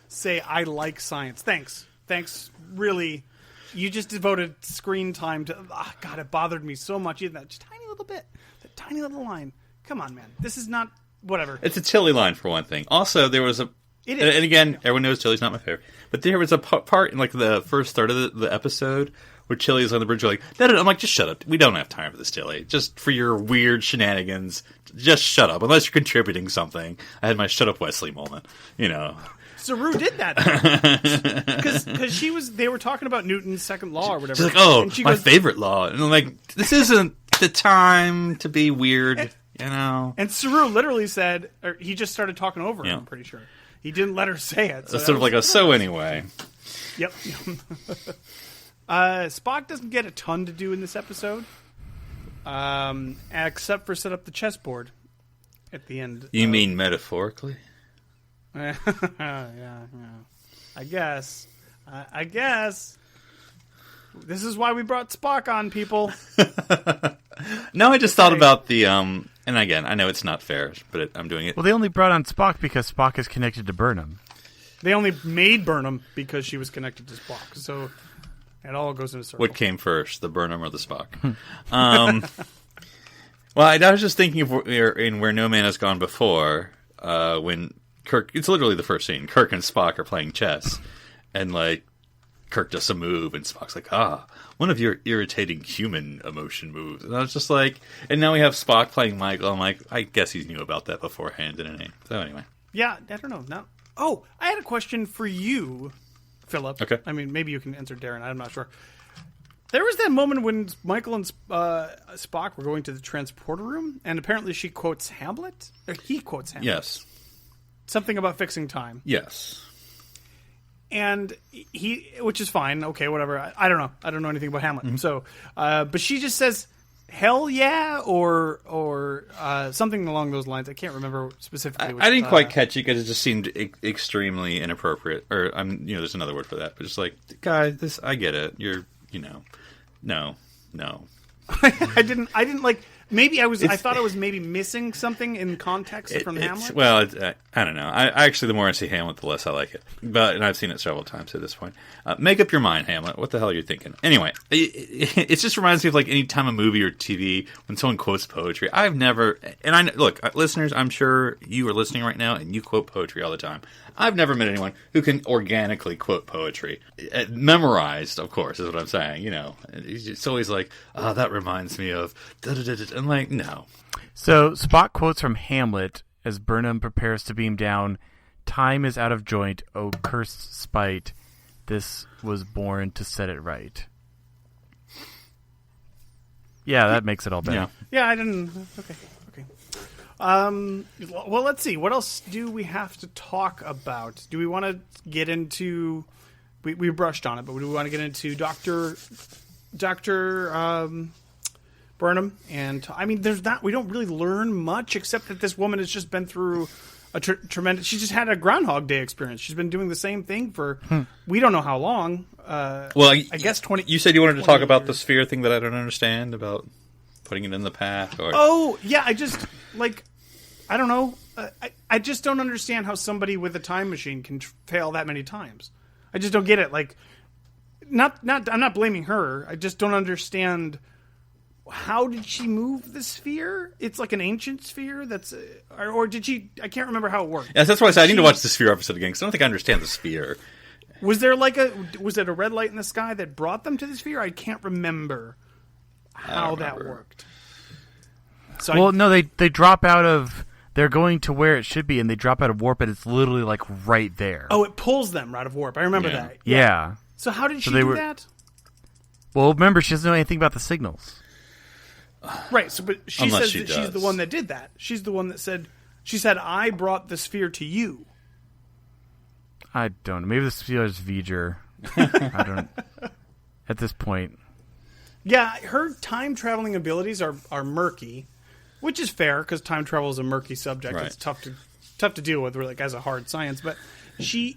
say, "I like science." Thanks. Really, You just devoted screen time to... Oh, God, it bothered me so much. Even that just tiny little bit. That tiny little line. Come on, man. This is not... Whatever. It's a Tilly line, for one thing. Also, there was a... It is. And again, everyone knows Tilly's not my favorite. But there was a part in like the first third of the episode where Tilly's on the bridge like, no. I'm like, just shut up. We don't have time for this, Tilly. Just for your weird shenanigans. Just shut up. Unless you're contributing something. I had my shut up Wesley moment. You know. Saru did that because they were talking about Newton's second law or whatever. She's like, oh, and she my goes, favorite law. And I'm like, this isn't the time to be weird, you know. And Saru literally said, or he just started talking over her, Yeah. I'm pretty sure. He didn't let her say it. So It's sort of like a so anyway. Yep. Spock doesn't get a ton to do in this episode, except for set up the chessboard at the end. You mean metaphorically? Yeah. I guess. This is why we brought Spock on, people. No, I just thought about the and again, I know it's not fair, but I'm doing it. Well, they only brought on Spock because Spock is connected to Burnham. They only made Burnham because she was connected to Spock. So it all goes in a circle. What came first, the Burnham or the Spock? Well, I was just thinking of where No Man Has Gone Before, when Kirk, it's literally the first scene, Kirk and Spock are playing chess, and like, Kirk does a move, and Spock's like, one of your irritating human emotion moves. And I was just like, and now we have Spock playing Michael. I'm like, I guess he knew about that beforehand, didn't he? So anyway. Yeah, I don't know. No. Oh, I had a question for you, Philip. Okay. I mean, maybe you can answer Darren. I'm not sure. There was that moment when Michael and Spock were going to the transporter room, and apparently she quotes Hamlet. Or he quotes Hamlet. Yes. Something about fixing time. Yes. And he, which is fine, okay, whatever. I don't know. I don't know anything about Hamlet. Mm-hmm. So, but she just says, "Hell yeah," or something along those lines. I can't remember specifically. I didn't quite catch it because it just seemed extremely inappropriate. Or there's another word for that. But just like, guys, I get it. You're, no. I didn't like. Maybe I thought I was maybe missing something in context from Hamlet. Well, I don't know. I actually, the more I see Hamlet, the less I like it. And I've seen it several times at this point. Make up your mind, Hamlet. What the hell are you thinking? Anyway, it just reminds me of like any time a movie or TV when someone quotes poetry. I've never, and look, listeners, I'm sure you are listening right now and you quote poetry all the time. I've never met anyone who can organically quote poetry. Memorized, of course, is what I'm saying. It's always like, that reminds me of da-da-da-da. I'm like, no. So Spock quotes from Hamlet as Burnham prepares to beam down. Time is out of joint, oh cursed spite. This was born to set it right. Yeah, that makes it all better. Yeah, I didn't... Okay. Well, let's see. What else do we have to talk about? Do we want to get into... We brushed on it, but do we want to get into Dr. Burnham? And, I mean, there's not... We don't really learn much, except that this woman has just been through a tremendous... She just had a Groundhog Day experience. She's been doing the same thing for... We don't know how long. Well, I guess 20... You said you wanted to talk about the sphere thing that I don't understand about... Putting it in the path, or yeah, I just I don't know. I just don't understand how somebody with a time machine can fail that many times. I just don't get it. Like, I'm not blaming her. I just don't understand. How did she move the sphere? It's like an ancient sphere. Or did she? I can't remember how it worked. Yes, that's why I said I need to watch the sphere episode again because I don't think I understand the sphere. Was it a red light in the sky that brought them to the sphere? I can't remember how that worked. So no, they drop out of... They're going to where it should be, and they drop out of warp, and it's literally, like, right there. Oh, it pulls them out of warp. I remember that. Yeah. So how did she do that? Well, remember, she doesn't know anything about the signals. Right, but she says that she's the one that did that. She's the one that said... She said, I brought the sphere to you. I don't know. Maybe the sphere is V'ger. I don't... At this point... Yeah, her time-traveling abilities are murky. Which is fair, because time travel is a murky subject. Right. It's tough to deal with, like, as a hard science. But she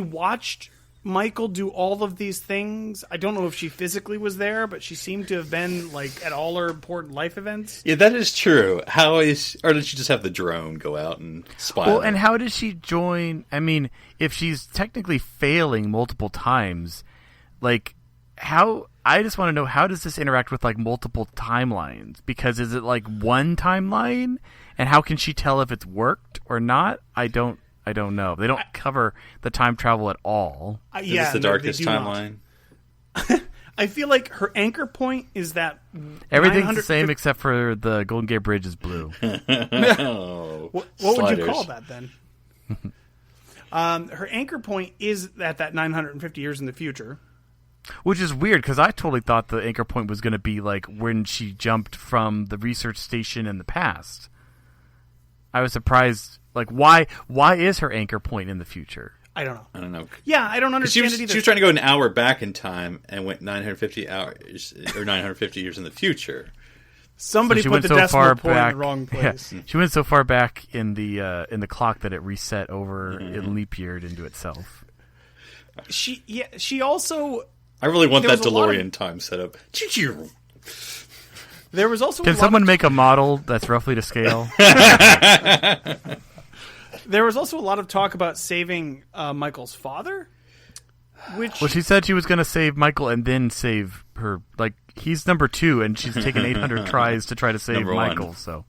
watched Michael do all of these things. I don't know if she physically was there, but she seemed to have been, like, at all her important life events. Yeah, that is true. Or did she just have the drone go out and spy? Well, and how did she join? I mean, if she's technically failing multiple times, like, I just want to know, how does this interact with like multiple timelines? Because is it like one timeline, and how can she tell if it's worked or not? I don't know. They don't cover the time travel at all. Is this the darkest timeline? I feel like her anchor point is that everything's the same except for the Golden Gate Bridge is blue. What would you call that then? Her anchor point is that 950 years in the future. Which is weird, because I totally thought the anchor point was going to be like when she jumped from the research station in the past. I was surprised. Like, why is her anchor point in the future? I don't know. Yeah, I don't understand it either. She was trying to go an hour back in time and went 950 hours or 950 years in the future. Somebody put the decimal point in the wrong place. Yeah. She went so far back in the clock that it reset over in leap yeared into itself. She also. I really want that DeLorean time set up. There was also. Can someone make a model that's roughly to scale? There was also a lot of talk about saving Michael's father. Well, she said she was going to save Michael and then save her. Like, he's number 2, and she's taken 800 tries to try to save Michael. So,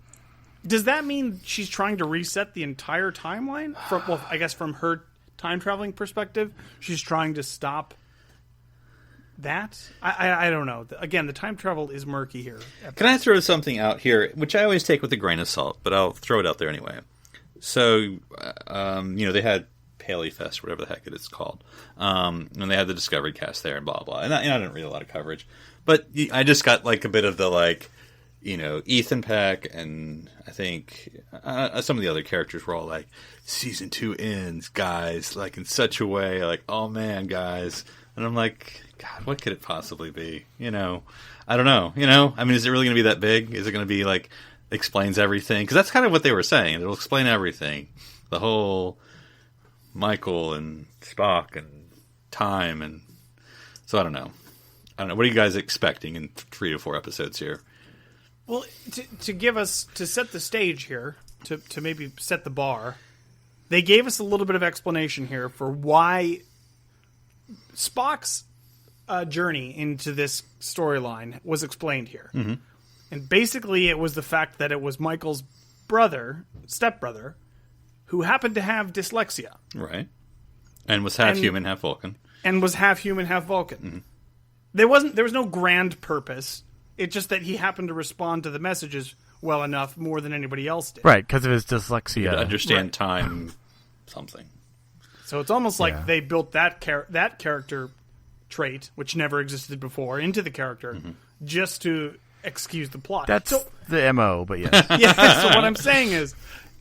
does that mean she's trying to reset the entire timeline? I guess from her time traveling perspective, she's trying to stop that. I don't know. Again, the time travel is murky here. Can I throw something out here, which I always take with a grain of salt, but I'll throw it out there anyway. So, they had Paley Fest, whatever the heck it is called. And they had the Discovery cast there and blah, blah. And I didn't read a lot of coverage. But I just got like a bit of the Ethan Peck and I think some of the other characters were all like, season 2 ends, guys, like in such a way, like, oh man, guys. And I'm like, God, what could it possibly be? I don't know. I mean, is it really going to be that big? Is it going to be like, explains everything? Because that's kind of what they were saying. It'll explain everything. The whole Michael and Spock and time. And so I don't know. What are you guys expecting in 3 to 4 episodes here? Well, to set the stage here, to maybe set the bar, they gave us a little bit of explanation here for why Spock's journey into this storyline was explained here. Mm-hmm. And basically it was the fact that it was Michael's stepbrother, who happened to have dyslexia. Right. And was half human, half Vulcan. Mm-hmm. There was no grand purpose. It's just that he happened to respond to the messages well enough more than anybody else did. Right, because of his dyslexia. To understand time something. So it's almost like they built that character trait, which never existed before, into the character just to excuse the plot. That's the MO, but yes. Yeah, so what I'm saying is,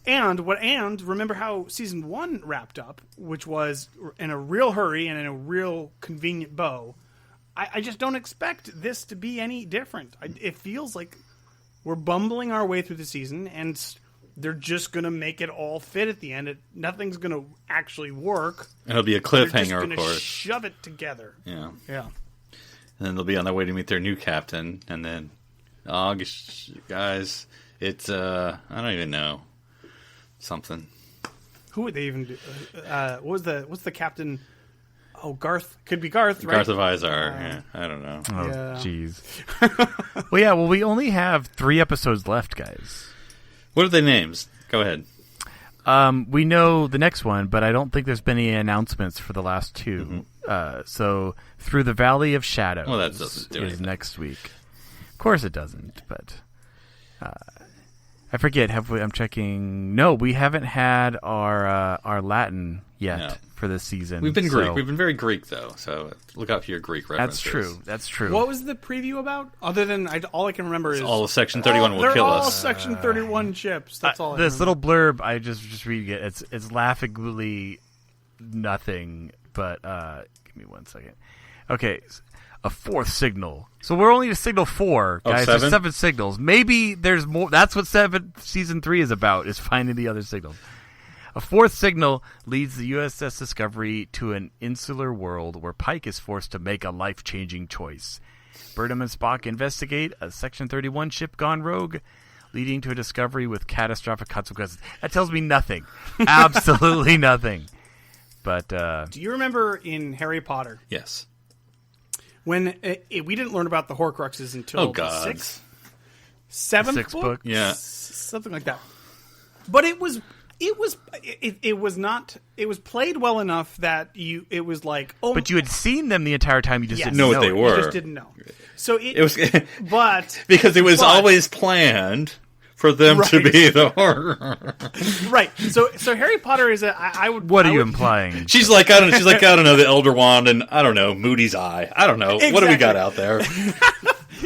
and remember how season 1 wrapped up, which was in a real hurry and in a real convenient bow. I just don't expect this to be any different. It feels like we're bumbling our way through the season, and they're just going to make it all fit at the end. Nothing's going to actually work. And it'll be a cliffhanger, they're just of course. Shove it together. Yeah. Yeah. And then they'll be on their way to meet their new captain, and then, guys, it's, I don't even know. Something. Who would they even do? What's the captain? Oh, Garth. Could be Garth, right? Garth of Izar. I don't know. Oh, jeez. Well, we only have 3 episodes left, guys. What are their names? Go ahead. We know the next one, but I don't think there's been any announcements for the last 2. Mm-hmm. So, Through the Valley of Shadows that doesn't do anything. Next week. Of course it doesn't, but I forget. I'm checking. No, we haven't had our Latin yet for this season. We've been Greek. We've been very Greek, though, so look out for your Greek references. That's true. What was the preview about? Other than all I can remember is all of Section 31 will kill us. All Section 31 ships. That's all. This little blurb, I just read it. It's laughingly nothing. But give me 1 second. Okay, a 4th signal. So we're only to signal 4, guys. There's 7 signals. Maybe there's more. That's what season 3 is about, is finding the other signals. A 4th signal leads the USS Discovery to an insular world where Pike is forced to make a life-changing choice. Burnham and Spock investigate a Section 31 ship gone rogue, leading to a discovery with catastrophic consequences. That tells me nothing. Absolutely nothing. But do you remember in Harry Potter? Yes. when we didn't learn about the Horcruxes until the seventh book? Yeah. Something like that. But it was played well enough that it was like, oh, but you had seen them the entire time. You just didn't know know what they were. You just didn't know. So it was, because it was always planned for them to be the horror. Right. So Harry Potter is What are you implying? She's like, I don't know, the Elder Wand and, I don't know, Moody's Eye. I don't know. Exactly. What do we got out there?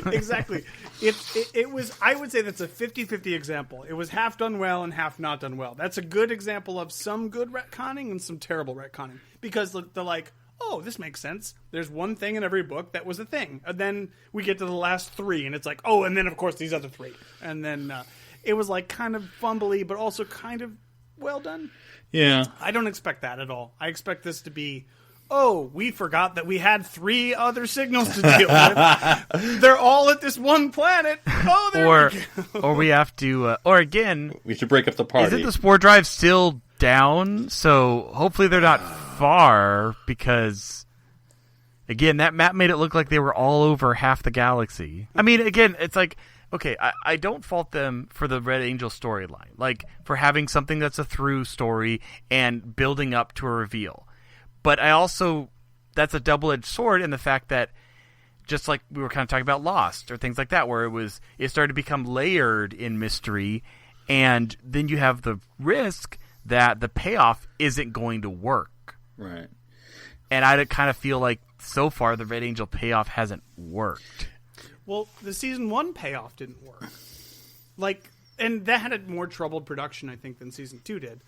Exactly. It was, I would say that's a 50-50 example. It was half done well and half not done well. That's a good example of some good retconning and some terrible retconning. Because they're like, oh, this makes sense. There's one thing in every book that was a thing. And then we get to the last three, and it's like, oh, and then, of course, these other three. And then it was like kind of fumbly, but also kind of well done. Yeah. I don't expect that at all. I expect this to be, oh, we forgot that we had 3 other signals to deal with. They're all at this one planet. Oh, there we go. Or we have to, or again, we should break up the party. Isn't the spore drive still down? So hopefully they're not far, because again, that map made it look like they were all over half the galaxy. I mean, again, it's like, okay, I don't fault them for the Red Angel storyline, like for having something that's a through story and building up to a reveal. But I also, that's a double-edged sword in the fact that, just like we were kind of talking about Lost or things like that, where it started to become layered in mystery, and then you have the risk that the payoff isn't going to work. Right. And I kind of feel like so far the Red Angel payoff hasn't worked. Well, the season 1 payoff didn't work. Like, and that had a more troubled production, I think, than season 2 did.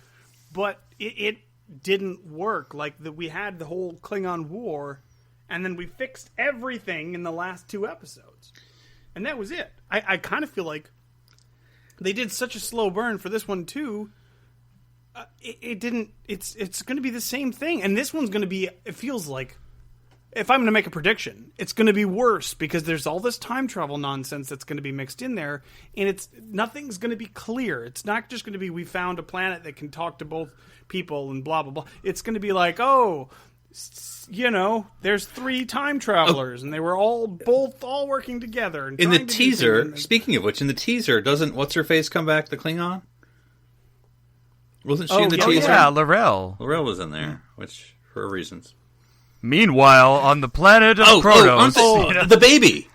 But it didn't work. Like, we had the whole Klingon war, and then we fixed everything in the last 2 episodes. And that was it. I kind of feel like they did such a slow burn for this one, too. It didn't... It's going to be the same thing. And this one's going to be... It feels like... If I'm going to make a prediction, it's going to be worse because there's all this time travel nonsense that's going to be mixed in there, and nothing's going to be clear. It's not just going to be we found a planet that can talk to both people and blah blah blah. It's going to be like, oh, there's 3 time travelers and they were all working together. And in the teaser, speaking of which, in the teaser, doesn't what's her face come back? The Klingon, wasn't she in the teaser? Yeah, Laurel. Laurel was in there, which for reasons. Meanwhile, on the planet of Kronos... the baby!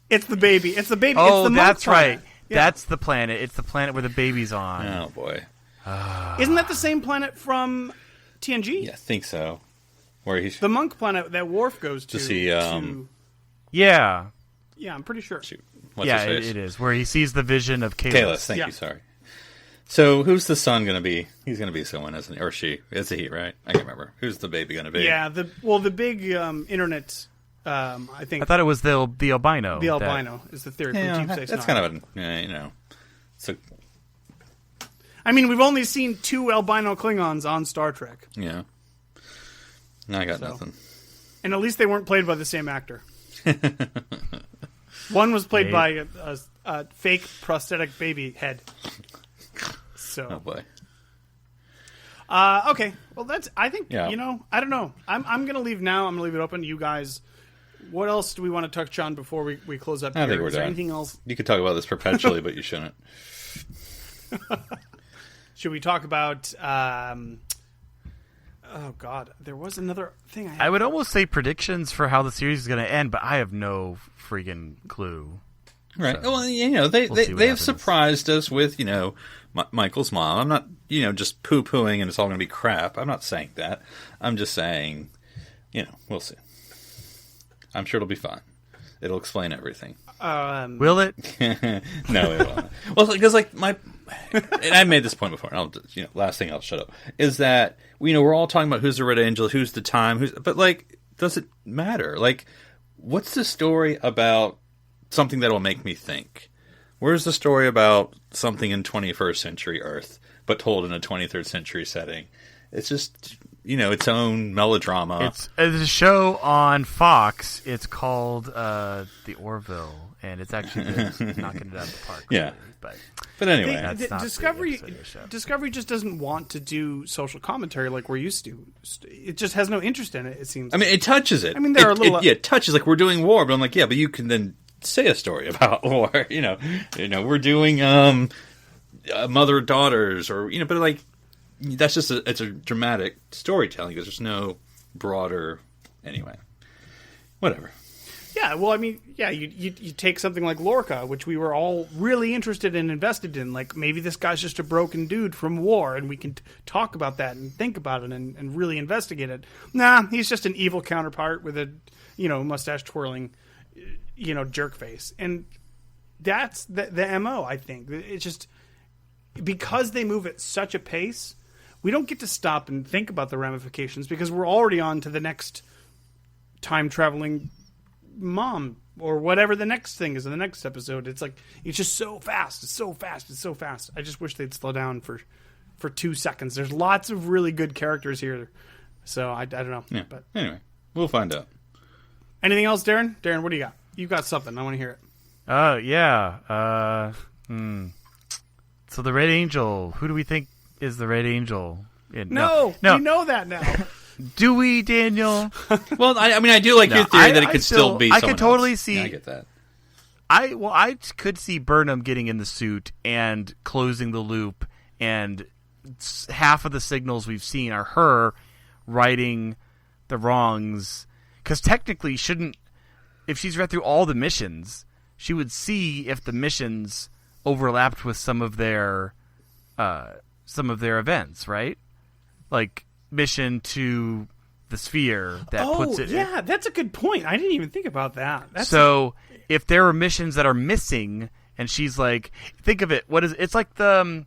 It's the baby. It's the baby. Oh, it's the that's right. Yeah. That's the planet. It's the planet where the baby's on. Oh, boy. Isn't that the same planet from TNG? Yeah, I think so. Where he's... The monk planet that Worf goes to. See, Yeah. Yeah, I'm pretty sure. Shoot. What's his face? It is. Where he sees the vision of Kalis. Kalis, thank you, sorry. So, who's the son going to be? He's going to be someone, isn't he? Or she. It's a he, right? I can't remember. Who's the baby going to be? Yeah, the big internet, I think... I thought it was the albino. The albino is the theory from Deep Space That's Nine. kind of So, I mean, we've only seen 2 albino Klingons on Star Trek. yeah. I got nothing. And at least they weren't played by the same actor. One was played by a fake prosthetic baby head. So. Oh, boy. Okay. Well, I think, I don't know. I'm going to leave now. I'm going to leave it open. You guys, what else do we want to touch on before we close up here? I think we're Is there done. anything else? You could talk about this perpetually, but you shouldn't. Should we talk about... oh, God. There was another thing I would almost say predictions for how the series is going to end, but I have no freaking clue. Right. So, well, they've surprised us with, Michael's mom. I'm not, just poo-pooing and it's all going to be crap. I'm not saying that. I'm just saying, we'll see. I'm sure it'll be fine. It'll explain everything. Will it? No, it won't. Well, because and I made this point before. And I'll, last thing I'll shut up is that we're all talking about who's the Red Angel, who's the time, but does it matter? What's the story about something that will make me think? Where's the story about something in 21st century Earth, but told in a 23rd century setting? It's just, its own melodrama. It's a show on Fox. It's called The Orville, and it's actually good. Knocking it out of the park. Yeah. Really, but anyway, that's not Discovery just doesn't want to do social commentary like we're used to. It just has no interest in it. It seems. I mean, it touches it. I mean, there are little. It touches like we're doing war, but I'm like, yeah, but you can then say a story about war. We're doing mother daughters, or but like that's just it's a dramatic storytelling because there's no broader. Anyway, whatever. Yeah, well, I mean, yeah, you take something like Lorca, which we were all really interested and invested in. Like, maybe this guy's just a broken dude from war, and we can talk about that and think about it and really investigate it. Nah, he's just an evil counterpart with a, mustache twirling, jerk face. And that's the MO, I think. It's just, because they move at such a pace, we don't get to stop and think about the ramifications because we're already on to the next time-traveling mom or whatever the next thing is in the next episode. It's like it's just so fast. It's so fast. I just wish they'd slow down for 2 seconds. There's lots of really good characters here, so I don't know. Yeah. But anyway, we'll find out. Anything else, Darren? Darren, what do you got? You've got something. I want to hear it. Yeah. So the Red Angel. Who do we think is the Red Angel? No. We know that now. Do we, Daniel? Well, I mean, I do like your theory that it could still be. I could totally else. see. Yeah, I get that. I could see Burnham getting in the suit and closing the loop, and half of the signals we've seen are her righting the wrongs. Because technically, if she's read through all the missions, she would see if the missions overlapped with some of their events, right? Like mission to the sphere that puts it. Yeah, that's a good point. I didn't even think about that. If there are missions that are missing, and she's like, think of it. It's like the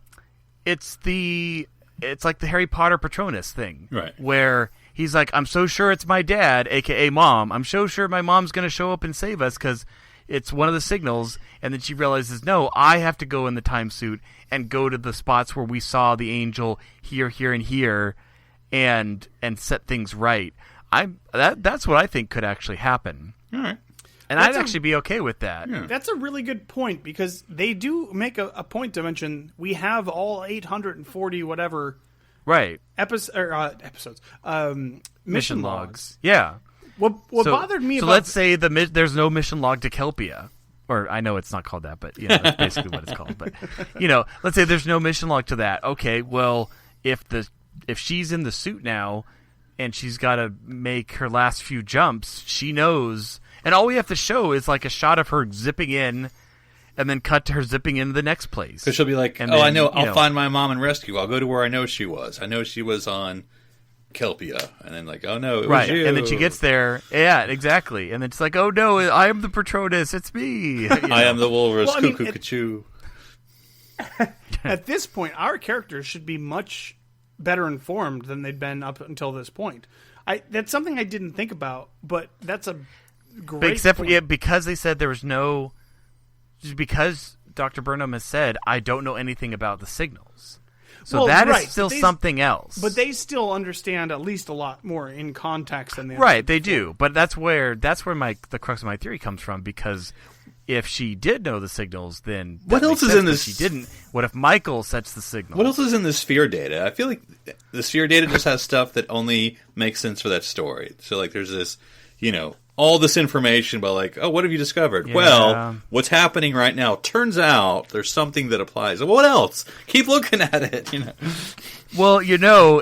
Harry Potter Patronus thing, right? Where he's like, I'm so sure it's my dad, aka mom. I'm so sure my mom's gonna show up and save us because it's one of the signals. And then she realizes, no, I have to go in the time suit and go to the spots where we saw the angel here, and here. And set things right. That's what I think could actually happen. All right, and I'd actually be okay with that. Yeah. That's a really good point because they do make a point to mention we have all 840 whatever right episodes mission logs. Yeah. What bothered me? So about let's say there's no mission log to Kelpia. Or I know it's not called that, but that's basically what it's called. But let's say there's no mission log to that. Okay, well if she's in the suit now and she's got to make her last few jumps, she knows. And all we have to show is like a shot of her zipping in and then cut to her zipping into the next place. So she'll be like, I know, I'll find my mom and rescue. I'll go to where I know she was. I know she was on Kelpia. And then like, oh no, it was you. And then she gets there. Yeah, exactly. And then it's like, oh no, I am the Patronus. It's me. I am the walrus. Cuckoo. At this point, our characters should be much better informed than they'd been up until this point. That's something I didn't think about, but that's a great point. Because they said there was no... Just because Dr. Burnham has said, I don't know anything about the signals. So that is still something else. But they still understand at least a lot more in context than they Right, they do. But that's where the crux of my theory comes from, because if she did know the signals, then what else is in this? She didn't. What if Michael sets the signal? What else is in the sphere data? I feel like the sphere data just has stuff that only makes sense for that story. So like, there's this, all this information about like, oh, what have you discovered? Yeah. Well, what's happening right now? Turns out there's something that applies. What else? Keep looking at it. Well,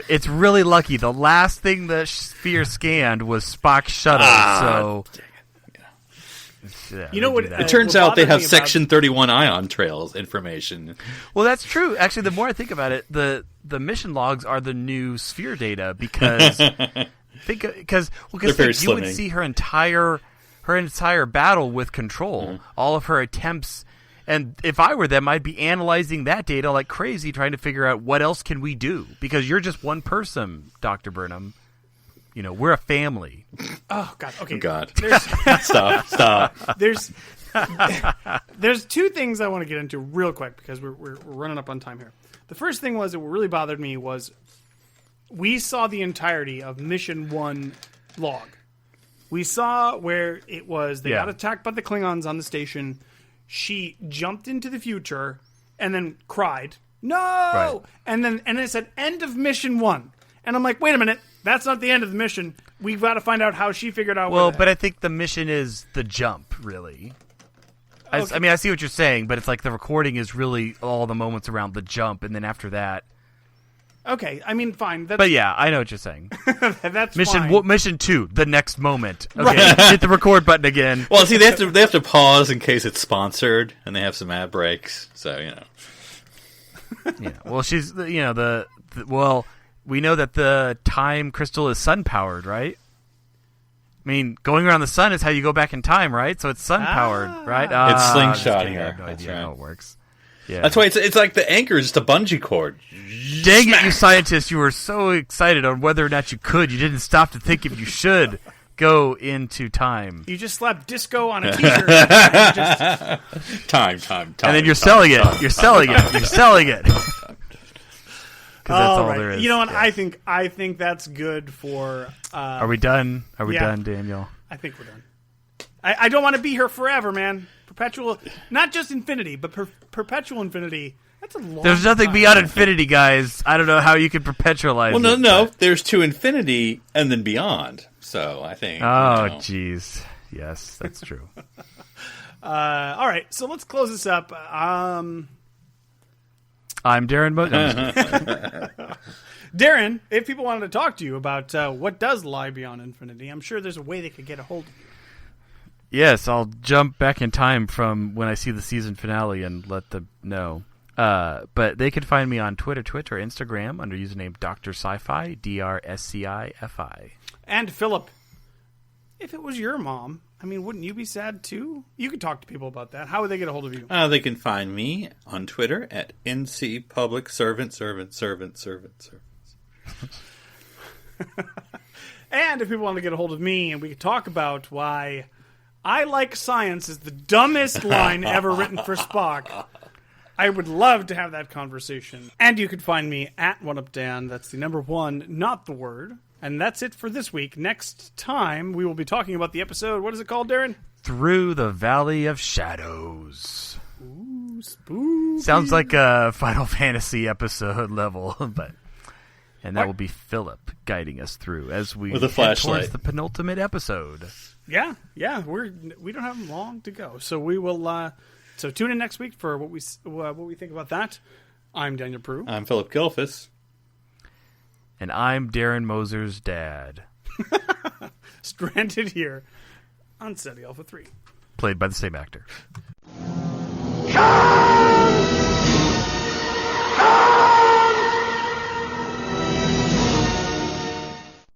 it's really lucky. The last thing the sphere scanned was Spock's shuttle. You know what? It turns out they have Section 31 ion trails information. Well, that's true. Actually, the more I think about it, the mission logs are the new sphere data because you would see her entire battle with Control, all of her attempts. And if I were them, I'd be analyzing that data like crazy, trying to figure out what else can we do, because you're just one person, Dr. Burnham. We're a family. Oh God! Okay. Oh, God. Stop. There's two things I want to get into real quick because we're running up on time here. The first thing was that what really bothered me was we saw the entirety of Mission 1 log. We saw where it was they got attacked by the Klingons on the station. She jumped into the future and then cried, "No!" Right. And then it said end of Mission 1. And I'm like, wait a minute, that's not the end of the mission. We've got to find out how she figured out. Well, but I think the mission is the jump, really. Okay. I mean, I see what you're saying, but it's like the recording is really all the moments around the jump, and then after that. Okay, I mean, fine. But yeah, I know what you're saying. That's mission. fine. Mission 2, the next moment. Okay, hit the record button again. Well, see, they have to pause in case it's sponsored, and they have some ad breaks. So Yeah. Well, she's well, we know that the time crystal is sun powered, right? I mean, going around the sun is how you go back in time, right? So it's sun powered, right? It's slingshotting I her. have no That's idea right. how it works. Yeah. That's why it's like the anchor is just a bungee cord. Dang it, you scientists! You were so excited on whether or not you could. You didn't stop to think if you should go into time. You just slapped disco on a t-shirt. and just, Time. And then you're selling it. You're selling it. You're selling it. That's all right. there is. You know what? Yeah. I think that's good for. Are we done? Are we done, Daniel? I think we're done. I don't want to be here forever, man. Perpetual, not just infinity, but perpetual infinity. That's a long. There's nothing time. beyond infinity, guys. I don't know how you could perpetualize. Well, it, no. but- There's to infinity and then beyond. So I think. Oh, jeez. Yes, that's true. All right, so let's close this up. I'm Darren Darren, if people wanted to talk to you about what does lie beyond infinity, I'm sure there's a way they could get a hold of you. Yes, I'll jump back in time from when I see the season finale and let them know. But they can find me on Twitter, Instagram under username Dr. Sci-Fi, DRSCIFI. And Philip, if it was your mom, I mean, wouldn't you be sad too? You could talk to people about that. How would they get a hold of you? They can find me on Twitter at NC Public Servant. And if people want to get a hold of me and we could talk about why I like science is the dumbest line ever written for Spock, I would love to have that conversation. And you can find me at OneUpDan. That's the number 1, not the word. And that's it for this week. Next time, we will be talking about the episode. What is it called, Darren? Through the Valley of Shadows. Ooh, spooky. Sounds like a Final Fantasy episode level, but and that will be Philip guiding us through as we with a head flashlight towards the penultimate episode. Yeah, we don't have long to go, so we will. So tune in next week for what we think about that. I'm Daniel Prue. I'm Philip Gilfus. And I'm Darren Moser's dad. Stranded here on SETI Alpha 3. Played by the same actor.